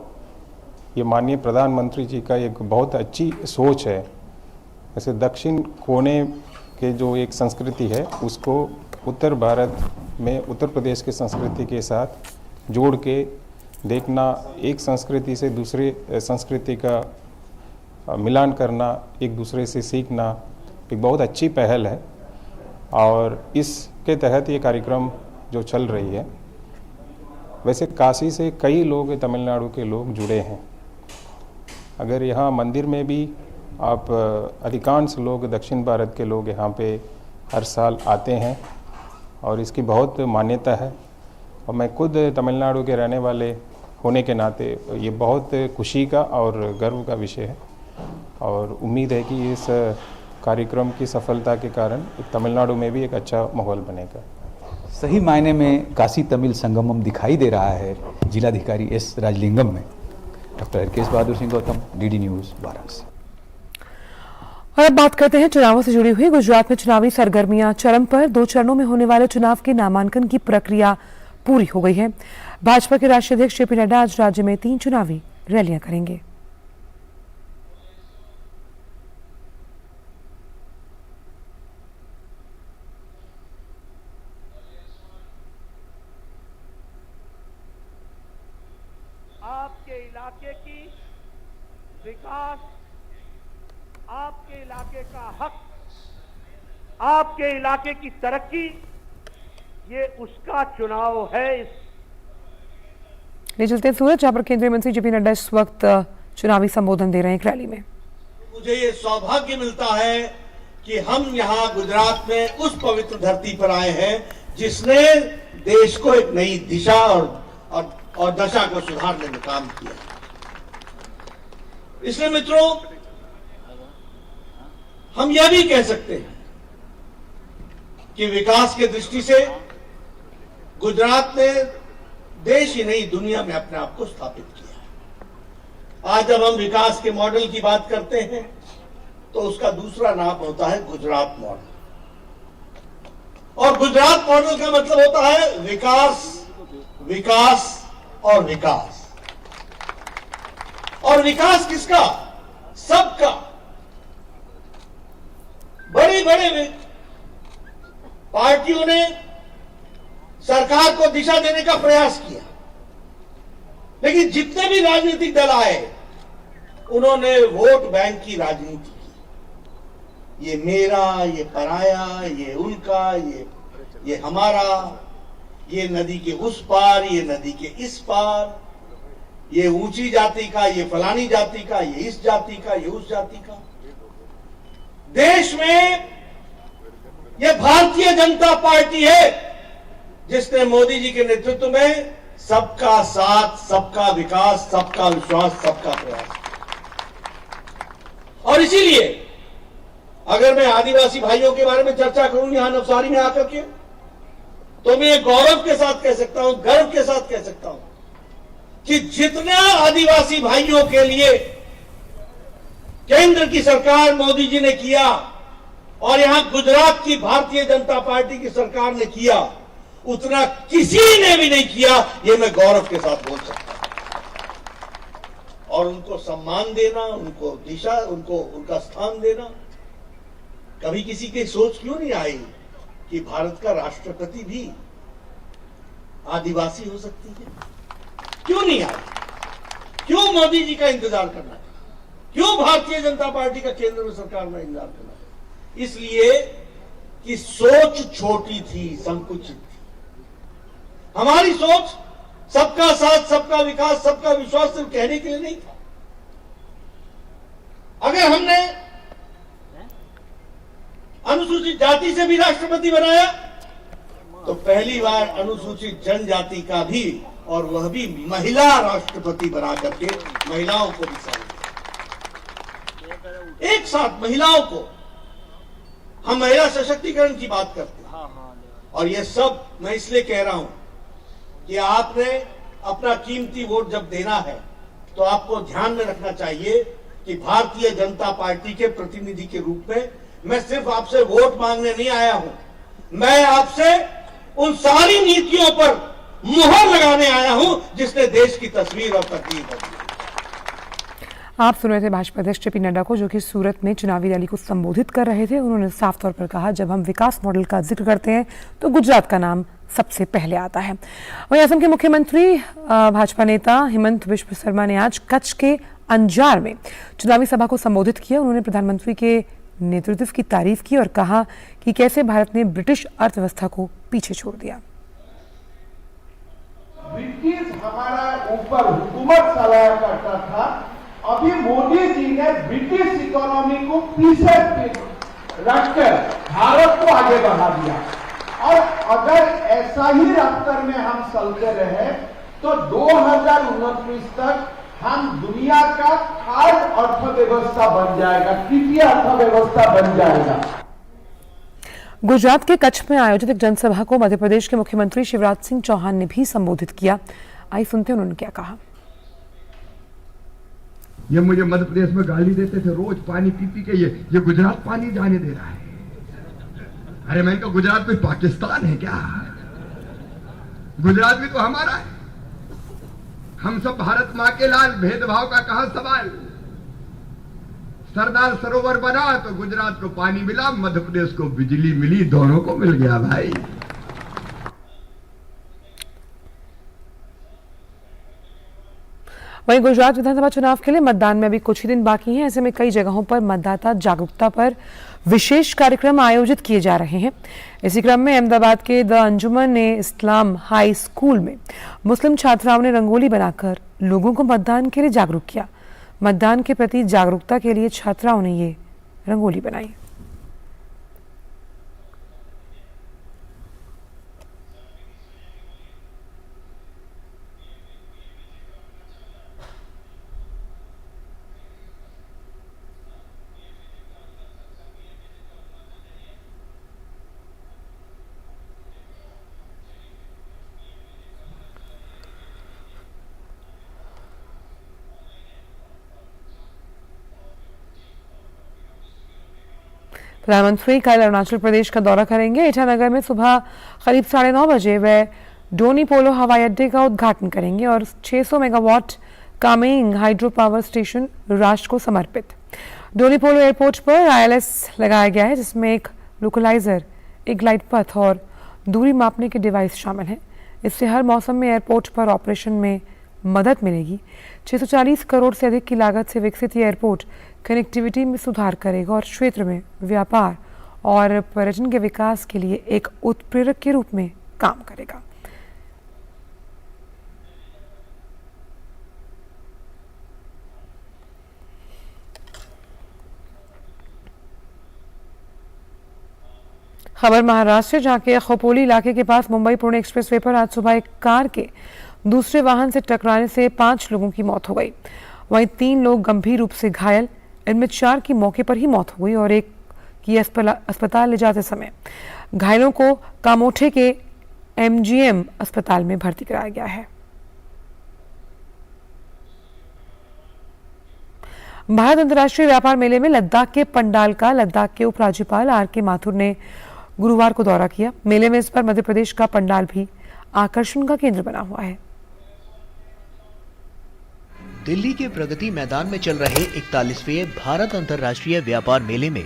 ये माननीय प्रधानमंत्री जी का एक बहुत अच्छी सोच है। ऐसे दक्षिण कोने के जो एक संस्कृति है उसको उत्तर भारत में उत्तर प्रदेश की संस्कृति के साथ जोड़ के देखना, एक संस्कृति से दूसरे संस्कृति का मिलान करना, एक दूसरे से सीखना एक बहुत अच्छी पहल है और इसके तहत ये कार्यक्रम जो चल रही है। वैसे काशी से कई लोग तमिलनाडु के लोग जुड़े हैं। अगर यहाँ मंदिर में भी आप अधिकांश लोग दक्षिण भारत के लोग यहाँ पे हर साल आते हैं और इसकी बहुत मान्यता है और मैं खुद तमिलनाडु के रहने वाले होने के नाते ये बहुत खुशी का और गर्व का विषय है और उम्मीद है कि इस कार्यक्रम की सफलता के कारण तमिलनाडु में भी एक अच्छा माहौल बनेगा। सही मायने में काशी तमिल संगमम दिखाई दे रहा है जिलाधिकारी एस राजलिंगम में। Doctor Harkesh Bahadur Singh Gautam, DD news, Varanasi. और अब बात करते हैं चुनावों से जुड़ी हुई। गुजरात में चुनावी सरगर्मियां चरम पर। 2 चरणों में होने वाले चुनाव के नामांकन की प्रक्रिया पूरी हो गई है। भाजपा के राष्ट्रीय अध्यक्ष जेपी नड्डा आज राज्य में 3 चुनावी रैलियां करेंगे। आपके इलाके की विकास, आपके इलाके का हक, आपके इलाके की तरक्की, ये उसका चुनाव है। ले चलते हैं सूरत, जहां पर केंद्रीय मंत्री जेपी नड्डा इस वक्त चुनावी संबोधन दे रहे हैं एक रैली में। मुझे ये सौभाग्य मिलता है कि हम यहाँ गुजरात में उस पवित्र धरती पर आए हैं जिसने देश को एक नई दिशा और दशा को सुधारने में काम किया। इसलिए मित्रों, हम यह भी कह सकते हैं कि विकास की दृष्टि से गुजरात ने देश ही नहीं दुनिया में अपने आप को स्थापित किया। आज जब हम विकास के मॉडल की बात करते हैं तो उसका दूसरा नाम होता है गुजरात मॉडल। और गुजरात मॉडल का मतलब होता है विकास, विकास और विकास। और विकास किसका? सबका। बड़ी बड़ी पार्टियों ने सरकार को दिशा देने का प्रयास किया, लेकिन जितने भी राजनीतिक दल आए उन्होंने वोट बैंक की राजनीति की। ये मेरा, ये पराया, ये उनका, ये हमारा, ये नदी के उस पार, ये नदी के इस पार, ये ऊंची जाति का, ये फलानी जाति का, ये इस जाति का, ये उस जाति का। देश में ये भारतीय जनता पार्टी है जिसने मोदी जी के नेतृत्व में सबका साथ, सबका विकास, सबका विश्वास, सबका प्रयास। और इसीलिए अगर मैं आदिवासी भाइयों के बारे में चर्चा करूं यहां नवसारी में आकर के, तो मैं गौरव के साथ कह सकता हूं, गर्व के साथ कह सकता हूं कि जितना आदिवासी भाइयों के लिए केंद्र की सरकार मोदी जी ने किया और यहां गुजरात की भारतीय जनता पार्टी की सरकार ने किया, उतना किसी ने भी नहीं किया, ये मैं गौरव के साथ बोल सकता हूं। और उनको सम्मान देना, उनको दिशा, उनको उनका स्थान देना, कभी किसी की सोच क्यों नहीं आई कि भारत का राष्ट्रपति भी आदिवासी हो सकती है? क्यों नहीं आई? क्यों मोदी जी का इंतजार करना है? क्यों भारतीय जनता पार्टी का केंद्र में सरकार में इंतजार करना है? इसलिए कि सोच छोटी थी, संकुचित थी। हमारी सोच सबका साथ, सबका विकास, सबका विश्वास सिर्फ कहने के लिए नहीं था। अगर हमने अनुसूचित जाति से भी राष्ट्रपति बनाया तो पहली बार अनुसूचित जनजाति का भी, और वह भी महिला राष्ट्रपति बना करके महिलाओं को भी शामिल किया। एक साथ महिलाओं को, हम महिला सशक्तिकरण की बात करते हैं। और यह सब मैं इसलिए कह रहा हूं कि आपने अपना कीमती वोट जब देना है तो आपको ध्यान में रखना चाहिए कि भारतीय जनता पार्टी के प्रतिनिधि के रूप में मैं सिर्फ आपसे वोट मांगने नहीं आया हूं, मैं आपसे उन सारी नीतियों पर मुहर लगाने आया हूं जिसने देश की तस्वीर और तकदीर बदली। आप सुन रहे थे भाजपा अध्यक्ष जेपी नड्डा को, जो कि सूरत में चुनावी रैली को संबोधित कर रहे थे। उन्होंने साफ तौर पर कहा, जब हम विकास मॉडल का जिक्र करते हैं तो गुजरात का नाम सबसे पहले आता है। वहीं असम के मुख्यमंत्री भाजपा नेता हिमंत बिस्व शर्मा ने आज कच्छ के अंजार में चुनावी सभा को संबोधित किया। उन्होंने प्रधानमंत्री के नेतृत्व की तारीफ की और कहा कि कैसे भारत ने ब्रिटिश अर्थव्यवस्था को पीछे छोड़ दिया। ब्रिटिश हमारा ऊपर हुकूमत चलाया करता था, अभी मोदी जी ने ब्रिटिश इकोनॉमी को पीछे रखकर भारत को आगे बढ़ा दिया। और अगर ऐसा ही रफ्तार में हम चलते रहे तो 2029 तक हम दुनिया का थर्ड अर्थव्यवस्था बन जाएगा, तृतीय अर्थव्यवस्था बन जाएगा। गुजरात के कच्छ में आयोजित एक जनसभा को मध्य प्रदेश के मुख्यमंत्री शिवराज सिंह चौहान ने भी संबोधित किया। आइए सुनते हैं उन्होंने क्या कहा। ये मुझे मध्य प्रदेश में गाली देते थे रोज पानी पी पी के, ये गुजरात पानी जाने दे रहा है। अरे मैंने कहा गुजरात में पाकिस्तान है क्या? गुजरात भी तो हमारा है। हम सब भारत माँ के लाल, भेदभाव का कहां सवाल। सरदार सरोवर बना तो गुजरात को पानी मिला, मध्य प्रदेश को बिजली मिली, दोनों को मिल गया भाई। वहीं गुजरात विधानसभा चुनाव के लिए मतदान में अभी कुछ ही दिन बाकी हैं। ऐसे में कई जगहों पर मतदाता जागरूकता पर विशेष कार्यक्रम आयोजित किए जा रहे हैं। इसी क्रम में अहमदाबाद के the Anjuman Islam high school में मुस्लिम छात्राओं ने रंगोली बनाकर लोगों को मतदान के लिए जागरूक किया। मतदान के प्रति जागरूकता के लिए छात्राओं ने ये रंगोली बनाई। प्रधानमंत्री कल अरुणाचल प्रदेश का दौरा करेंगे। ईटानगर में सुबह करीब 9:30 बजे वे डोनी पोलो हवाई अड्डे का उद्घाटन करेंगे और 600 megawatt Kameng hydro power station राष्ट्र को समर्पित। डोनी पोलो एयरपोर्ट पर ILS लगाया गया है, जिसमें एक लोकलाइजर, एक ग्लाइड पथ और दूरी मापने के डिवाइस शामिल हैं। इससे हर मौसम में एयरपोर्ट पर ऑपरेशन में मदद मिलेगी। 640 करोड़ से अधिक की लागत से विकसित ये एयरपोर्ट कनेक्टिविटी में सुधार करेगा और क्षेत्र में व्यापार और पर्यटन के विकास के लिए एक उत्प्रेरक के रूप में काम करेगा। खबर महाराष्ट्र, जहां के खोपोली इलाके के पास मुंबई पुणे एक्सप्रेसवे पर आज सुबह एक कार के दूसरे वाहन से टकराने से 5 लोगों की मौत हो गई। वहीं 3 लोग गंभीर रूप से घायल, इनमें 4 की मौके पर ही मौत हो गई और एक की अस्पताल ले जाते समय घायलों को कामोठे के MGM अस्पताल में भर्ती कराया गया है। भारत अंतर्राष्ट्रीय व्यापार मेले में लद्दाख के पंडाल का लद्दाख के उपराज्यपाल RK माथुर ने गुरुवार को दौरा किया। मेले में इस बार मध्य प्रदेश का पंडाल भी आकर्षण का केंद्र बना हुआ है। दिल्ली के प्रगति मैदान में चल रहे 41वें भारत अंतर्राष्ट्रीय व्यापार मेले में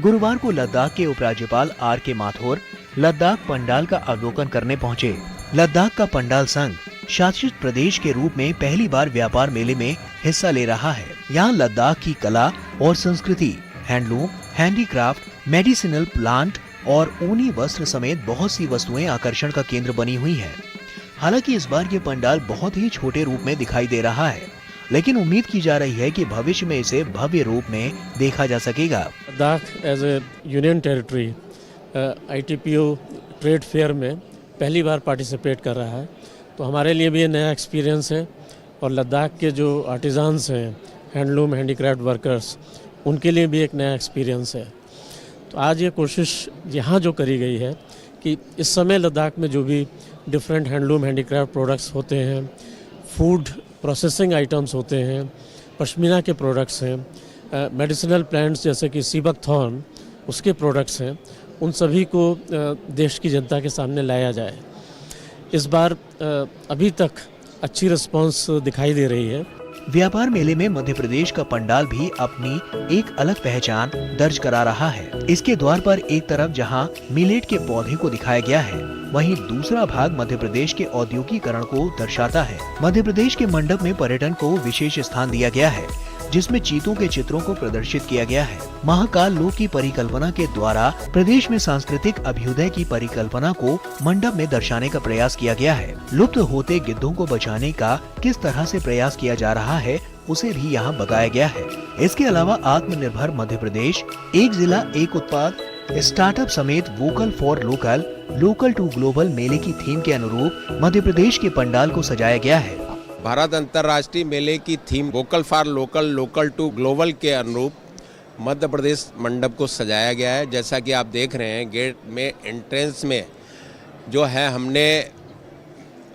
गुरुवार को लद्दाख के उपराज्यपाल RK माथुर लद्दाख पंडाल का अवलोकन करने पहुंचे। लद्दाख का पंडाल संघ शासित प्रदेश के रूप में पहली बार व्यापार मेले में हिस्सा ले रहा है। यहाँ लद्दाख की कला और संस्कृति, हैंडलूम, हैंडीक्राफ्ट, मेडिसिनल प्लांट और ऊनी वस्त्र समेत बहुत सी वस्तुएं आकर्षण का केंद्र बनी हुई हैं। हालांकि इस बार ये पंडाल बहुत ही छोटे रूप में दिखाई दे रहा है, लेकिन उम्मीद की जा रही है कि भविष्य में इसे भव्य रूप में देखा जा सकेगा। Ladakh as a union territory ITPO trade fair में पहली बार पार्टिसिपेट कर रहा है, तो हमारे लिए भी ये नया एक्सपीरियंस है और लद्दाख के जो आर्टिजान्स हैं, हैंडलूम, हैंडीक्राफ्ट वर्कर्स, उनके लिए भी एक नया एक्सपीरियंस है। तो आज ये कोशिश यहाँ जो करी गई है कि इस समय लद्दाख में जो भी डिफरेंट हैंडलूम, हैंडीक्राफ्ट प्रोडक्ट्स होते हैं, फूड प्रोसेसिंग आइटम्स होते हैं, पश्मीना के प्रोडक्ट्स हैं, मेडिसिनल प्लांट्स जैसे कि सीबक थॉर्न, उसके प्रोडक्ट्स हैं, उन सभी को देश की जनता के सामने लाया जाए। इस बार अभी तक अच्छी रिस्पांस दिखाई दे रही है। व्यापार मेले में मध्य प्रदेश का पंडाल भी अपनी एक अलग पहचान दर्ज करा रहा है। इसके द्वार पर एक तरफ जहां मिलेट के पौधे को दिखाया गया है, वहीं दूसरा भाग मध्य प्रदेश के औद्योगिकरण को दर्शाता है। मध्य प्रदेश के मंडप में पर्यटन को विशेष स्थान दिया गया है, जिसमें चीतों के चित्रों को प्रदर्शित किया गया है। महाकाल लोक की परिकल्पना के द्वारा प्रदेश में सांस्कृतिक अभ्युदय की परिकल्पना को मंडप में दर्शाने का प्रयास किया गया है। लुप्त होते गिद्धों को बचाने का किस तरह से प्रयास किया जा रहा है, उसे भी यहाँ बताया गया है। इसके अलावा आत्मनिर्भर मध्य प्रदेश, एक जिला एक उत्पाद, स्टार्टअप समेत vocal for local, local to global मेले की थीम के अनुरूप मध्य प्रदेश के पंडाल को सजाया गया है। भारत अंतर्राष्ट्रीय मेले की थीम vocal for local, local to global के अनुरूप मध्य प्रदेश मंडप को सजाया गया है। जैसा कि आप देख रहे हैं, गेट में एंट्रेंस में जो है हमने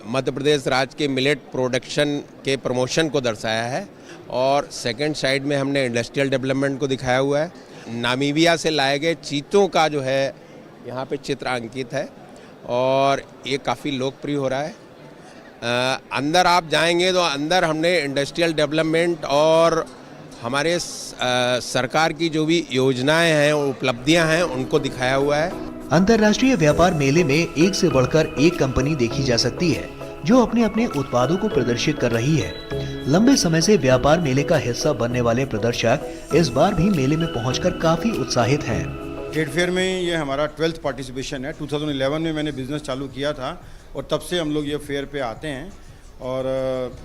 मध्य प्रदेश राज्य के मिलेट प्रोडक्शन के प्रमोशन को दर्शाया है और सेकंड साइड में हमने इंडस्ट्रियल डेवलपमेंट को दिखाया हुआ है। नामीबिया से लाए गए चीतों का जो है यहाँ पे चित्र अंकित है और ये काफ़ी लोकप्रिय हो रहा है। अंदर आप जाएंगे तो अंदर हमने इंडस्ट्रियल डेवलपमेंट और हमारे सरकार की जो भी योजनाएं हैं, उपलब्धियां हैं, उनको दिखाया हुआ है। अंतर्राष्ट्रीय व्यापार मेले में एक से बढ़कर एक कंपनी देखी जा सकती है, जो अपने अपने उत्पादों को प्रदर्शित कर रही है। लंबे समय से व्यापार मेले का हिस्सा बनने वाले प्रदर्शक इस बार भी मेले में पहुंचकर काफी उत्साहित हैं। ट्रेड फेयर में ये हमारा 12th पार्टिसिपेशन है। 2011 में मैंने बिजनेस चालू किया था और तब से हम लोग ये फेयर पे आते हैं और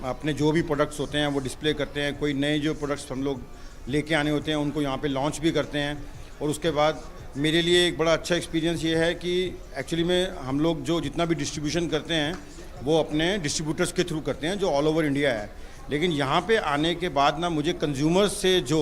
अपने जो भी प्रोडक्ट्स होते हैं वो डिस्प्ले करते हैं। कोई नए जो प्रोडक्ट्स हम लोग लेके आने होते हैं उनको यहाँ पे लॉन्च भी करते हैं। और उसके बाद मेरे लिए एक बड़ा अच्छा एक्सपीरियंस ये है कि एक्चुअली में हम लोग जो जितना भी डिस्ट्रीब्यूशन करते हैं वो अपने डिस्ट्रीब्यूटर्स के थ्रू करते हैं जो ऑल ओवर इंडिया है। लेकिन यहाँ पे आने के बाद ना मुझे कंज्यूमर्स से जो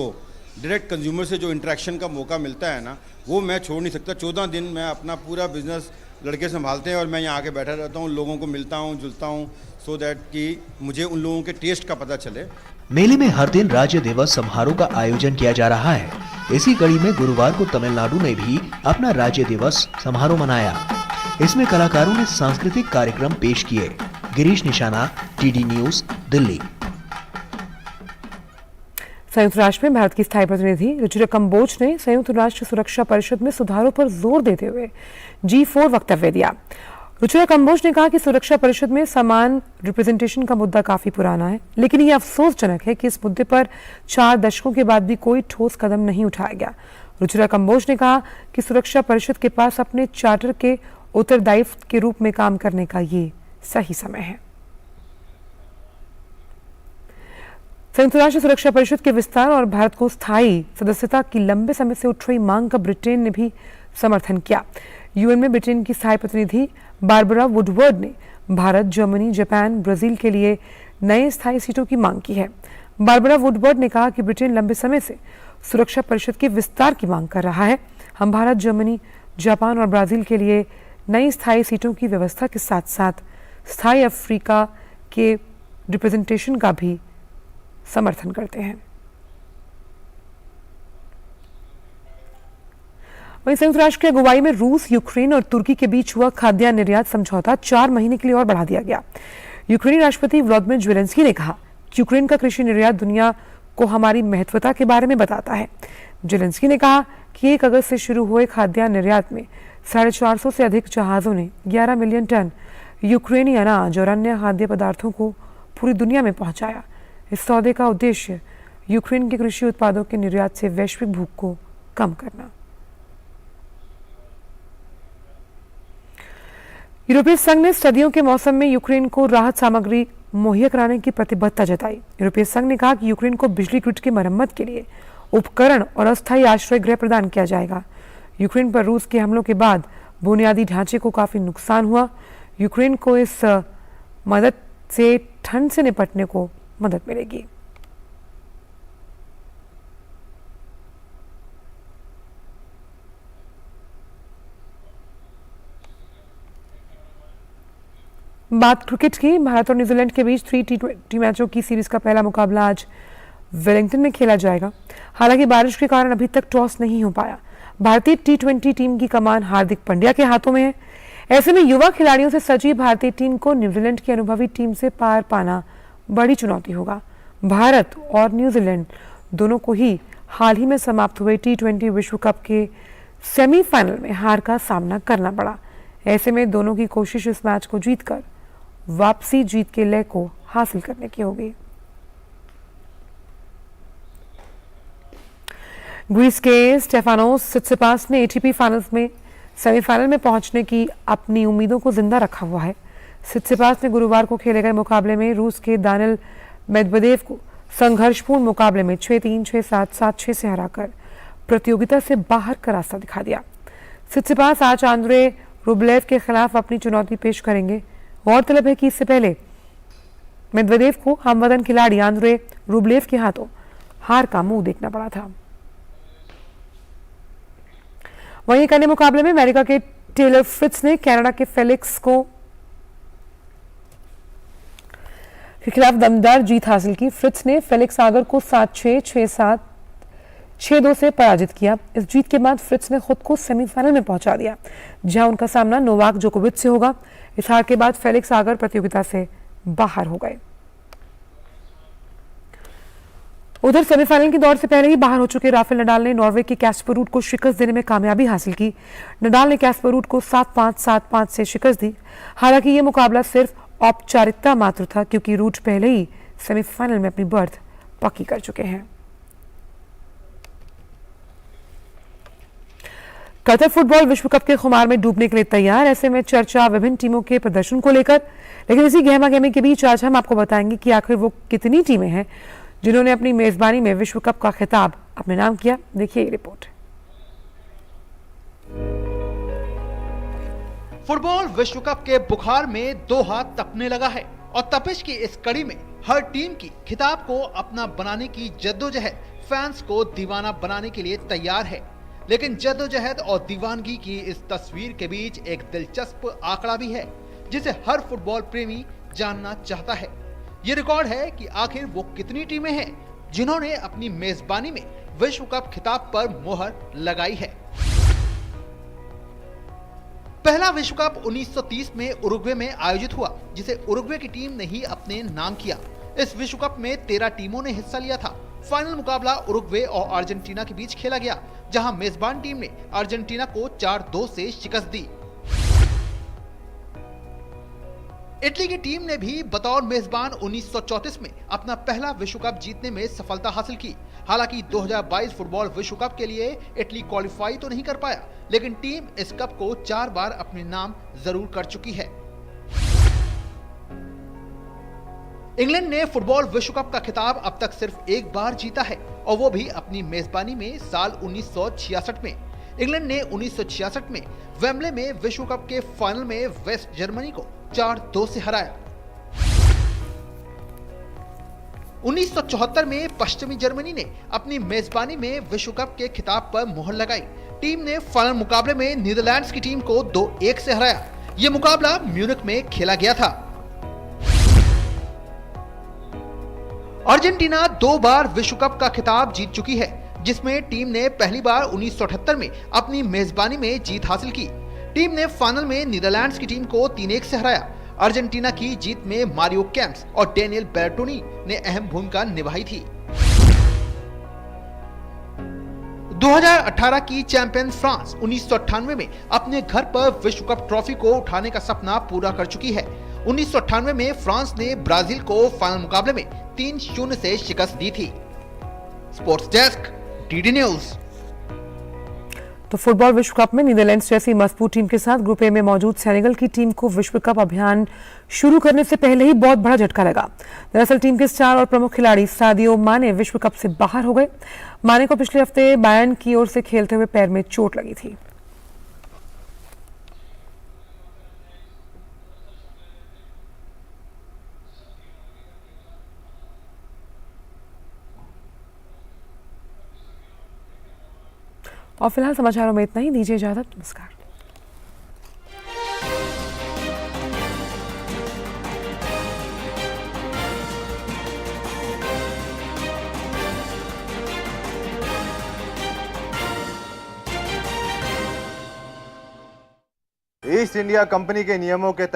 डायरेक्ट कंज्यूमर से जो इंटरेक्शन का मौका मिलता है ना, वो मैं छोड़ नहीं सकता। 14 दिन मैं अपना पूरा बिजनेस लड़के संभालते हैं और मैं यहाँ आके बैठा रहता हूँ, लोगों को मिलता हूँ, जुलता हूँ, सो दैट कि मुझे उन लोगों के टेस्ट का पता चले। मेले में हर दिन राज्य दिवस समारोह का आयोजन किया जा रहा है। इसी कड़ी में गुरुवार को तमिलनाडु ने भी अपना राज्य दिवस समारोह मनाया। इसमें कलाकारों ने सांस्कृतिक कार्यक्रम पेश किए। गिरीश निशाना, टीडी न्यूज, दिल्ली। संयुक्त राष्ट्र में भारत की स्थायी प्रतिनिधि रुचिरा कंबोज ने संयुक्त राष्ट्र सुरक्षा परिषद में सुधारों पर जोर देते हुए G4 वक्तव्य दिया। रुचिरा कंबोज ने कहा कि सुरक्षा परिषद में समान रिप्रेजेंटेशन का मुद्दा काफी पुराना है, लेकिन ये अफसोसजनक है कि इस मुद्दे पर 4 दशकों के बाद भी कोई ठोस कदम नहीं उठाया गया। रुचिरा कंबोज ने कहा कि सुरक्षा परिषद के पास अपने चार्टर के उत्तरदायित्व के रूप में काम करने का ये सही समय है। संयुक्त राष्ट्र सुरक्षा परिषद के विस्तार और भारत को स्थायी सदस्यता की लंबे समय से उठ रही मांग का ब्रिटेन ने भी समर्थन किया। यूएन में ब्रिटेन की स्थायी प्रतिनिधि बारबरा वुडवर्ड ने भारत, जर्मनी, जापान, ब्राजील के लिए नए स्थायी सीटों की मांग की है। बारबरा वुडवर्ड ने कहा कि ब्रिटेन लंबे समय से सुरक्षा परिषद के विस्तार की मांग कर रहा है। हम भारत, जर्मनी, जापान और ब्राजील के लिए नई स्थायी सीटों की व्यवस्था के साथ साथ स्थायी अफ्रीका के रिप्रेजेंटेशन का भी समर्थन करते हैं। वहीं संयुक्त राष्ट्र की अगुवाई में रूस, यूक्रेन और तुर्की के बीच हुआ खाद्यान्न निर्यात समझौता 4 महीने के लिए और बढ़ा दिया गया। यूक्रेनी राष्ट्रपति व्लादिमीर ज़ेलेंस्की ने कहा कि यूक्रेन का कृषि निर्यात दुनिया को हमारी महत्वता के बारे में बताता है। ज़ेलेंस्की ने कहा कि 1 अगस्त से शुरू हुए खाद्यान्न निर्यात में 450 से अधिक जहाजों ने 11 मिलियन टन यूक्रेनी अनाज और अन्य खाद्य पदार्थों को पूरी दुनिया में पहुंचाया। इस सौदे का उद्देश्य यूक्रेन के कृषि उत्पादों के निर्यात से वैश्विक भूख को कम करना। यूरोपीय संघ ने सर्दियों के मौसम में यूक्रेन को राहत सामग्री मुहैया कराने की प्रतिबद्धता जताई। यूरोपीय संघ ने कहा कि यूक्रेन को बिजली ग्रिड की मरम्मत के लिए उपकरण और अस्थायी आश्रय गृह प्रदान किया जाएगा। यूक्रेन पर रूस के हमलों के बाद बुनियादी ढांचे को काफी नुकसान हुआ। यूक्रेन को इस मदद से ठंड से निपटने को मदद मिलेगी। बात क्रिकेट की। भारत और न्यूजीलैंड के बीच 3 टी20 मैचों की सीरीज का पहला मुकाबला आज वेलिंगटन में खेला जाएगा। हालांकि बारिश के कारण अभी तक टॉस नहीं हो पाया। भारतीय टी20 टीम की कमान हार्दिक पांड्या के हाथों में है। ऐसे में युवा खिलाड़ियों से सजी भारतीय टीम को न्यूजीलैंड की अनुभवी टीम से पार पाना बड़ी चुनौती होगा। भारत और न्यूजीलैंड दोनों को ही हाल ही में समाप्त हुए टी20 विश्व कप के सेमीफाइनल में हार का सामना करना पड़ा। ऐसे में दोनों की कोशिश इस मैच को जीतकर वापसी जीत के लय को हासिल करने की होगी। ग्रीस के स्टेफानोस सित्सिपास ने एटीपी फाइनल्स में सेमीफाइनल में पहुंचने की अपनी उम्मीदों को जिंदा रखा हुआ है। सित्सिपास ने गुरुवार को खेले गए मुकाबले में रूस के दानिल मेदवेदेव को संघर्षपूर्ण मुकाबले में 6-3, 6-7, 7-6 से हराकर प्रतियोगिता से बाहर का रास्ता दिखा दिया। सित्सिपास आज आंद्रे रूबलेव के खिलाफ अपनी चुनौती पेश करेंगे। गौरतलब है कि इससे पहले मेदवेदेव को हमवतन खिलाड़ी आंद्रे रूबलेव के हाथों हार का मुंह देखना पड़ा था। वहीं एक अन्य मुकाबले में अमेरिका के टेलर फ्रिट्ज ने कनाडा के फेलिक्स के खिलाफ दमदार जीत हासिल की। फ्रिट्ज ने फेलिक्स आगर को 7-6, 6-7, 6-2 से पराजित किया। इस जीत के बाद फ्रिट्ज ने खुद को सेमीफाइनल में पहुंचा दिया, जहां उनका सामना नोवाक जोकोविच से होगा। इस हार के बाद फेलिक्स आगर प्रतियोगिता से बाहर हो गए। उधर सेमीफाइनल की दौड़ से पहले ही बाहर हो चुके राफेल नडाल ने नॉर्वे के कैस्पर रूड को शिकस्त देने में कामयाबी हासिल की। नडाल ने कैस्पर रूड को 7-5, 7-5 से शिकस्त दी। हालांकि यह मुकाबला सिर्फ औपचारिकता मात्र था, क्योंकि रूड पहले ही सेमीफाइनल में अपनी बर्थ पक्की कर चुके हैं। कतर फुटबॉल विश्व कप के खुमार में डूबने के लिए तैयार। ऐसे में चर्चा विभिन्न टीमों के प्रदर्शन को लेकर, लेकिन इसी गहमा-गहमी के बीच आज हम आपको बताएंगे कि आखिर वो कितनी टीमें हैं जिन्होंने अपनी मेजबानी में विश्व कप का खिताब अपने नाम किया। देखिए ये रिपोर्ट। फुटबॉल विश्व कप के बुखार में दोहा तपने लगा है और तपिश की इस कड़ी में हर टीम की खिताब को अपना बनाने की जद्दोजहद फैंस को दीवाना बनाने के लिए तैयार है। लेकिन जद्दोजहद और दीवानगी की इस तस्वीर के बीच एक दिलचस्प आंकड़ा भी है जिसे हर फुटबॉल प्रेमी जानना चाहता है। ये रिकॉर्ड है कि आखिर वो कितनी टीमें हैं जिन्होंने अपनी मेजबानी में विश्व कप खिताब पर मोहर लगाई है। पहला विश्व कप 1930 में उरुग्वे में आयोजित हुआ, जिसे उरुग्वे की टीम ने ही अपने नाम किया। इस विश्व कप में 13 टीमों ने हिस्सा लिया था। फाइनल मुकाबला उरुग्वे और अर्जेंटीना के बीच खेला गया, जहां मेजबान टीम ने अर्जेंटीना को 4-2 से शिकस्त दी। इटली की टीम ने भी बतौर मेजबान 1934 में अपना पहला विश्व कप जीतने में सफलता हासिल की। हालांकि 2022 फुटबॉल विश्व कप के लिए इटली क्वालिफाई तो नहीं कर पाया, लेकिन टीम इस कप को 4 बार अपने नाम जरूर कर चुकी है। इंग्लैंड ने फुटबॉल विश्व कप का खिताब अब तक सिर्फ एक बार जीता है, और वो भी अपनी मेजबानी में साल 1966 में। इंग्लैंड ने 1966 में वेम्बले में विश्व कप के फाइनल में वेस्ट जर्मनी को 4-2 से हराया। 1974 में पश्चिमी जर्मनी ने अपनी मेजबानी में विश्व कप के खिताब पर मोहर लगाई। टीम ने फाइनल मुकाबले में नीदरलैंड्स की टीम को 2-1 से हराया। यह मुकाबला म्यूनिख में खेला गया था। अर्जेंटीना 2 बार विश्व कप का खिताब जीत चुकी है, जिसमें टीम ने पहली बार 1978 में अपनी मेजबानी में जीत हासिल की। टीम ने फाइनल में नीदरलैंड्स की टीम को 3-1 से हराया। अर्जेंटीना की जीत में मारियो कैम्प्स और डेनियल बेर्टोनी ने अहम भूमिका निभाई थी। 2018 की चैंपियन फ्रांस 1998 में अपने घर पर विश्व कप ट्रॉफी को उठाने का सपना पूरा कर चुकी है। 1998 में फ्रांस ने ब्राजील को फाइनल मुकाबले में 3-0 से शिकस्त दी थी। Sports desk, DD news. तो फुटबॉल विश्व कप में नीदरलैंड्स जैसी मजबूत टीम के साथ ग्रुप ए में मौजूद सेनेगल की टीम को विश्व कप अभियान शुरू करने से पहले ही बहुत बड़ा झटका लगा। दरअसल टीम के स्टार और प्रमुख खिलाड़ी सादियो माने विश्व कप से बाहर हो गए। माने को पिछले हफ्ते बायर्न की ओर से खेलते हुए पैर में चोट लगी थी। और फिलहाल समाचारों में इतना ही। दीजिए इजाजत। नमस्कार। ईस्ट इंडिया कंपनी के नियमों के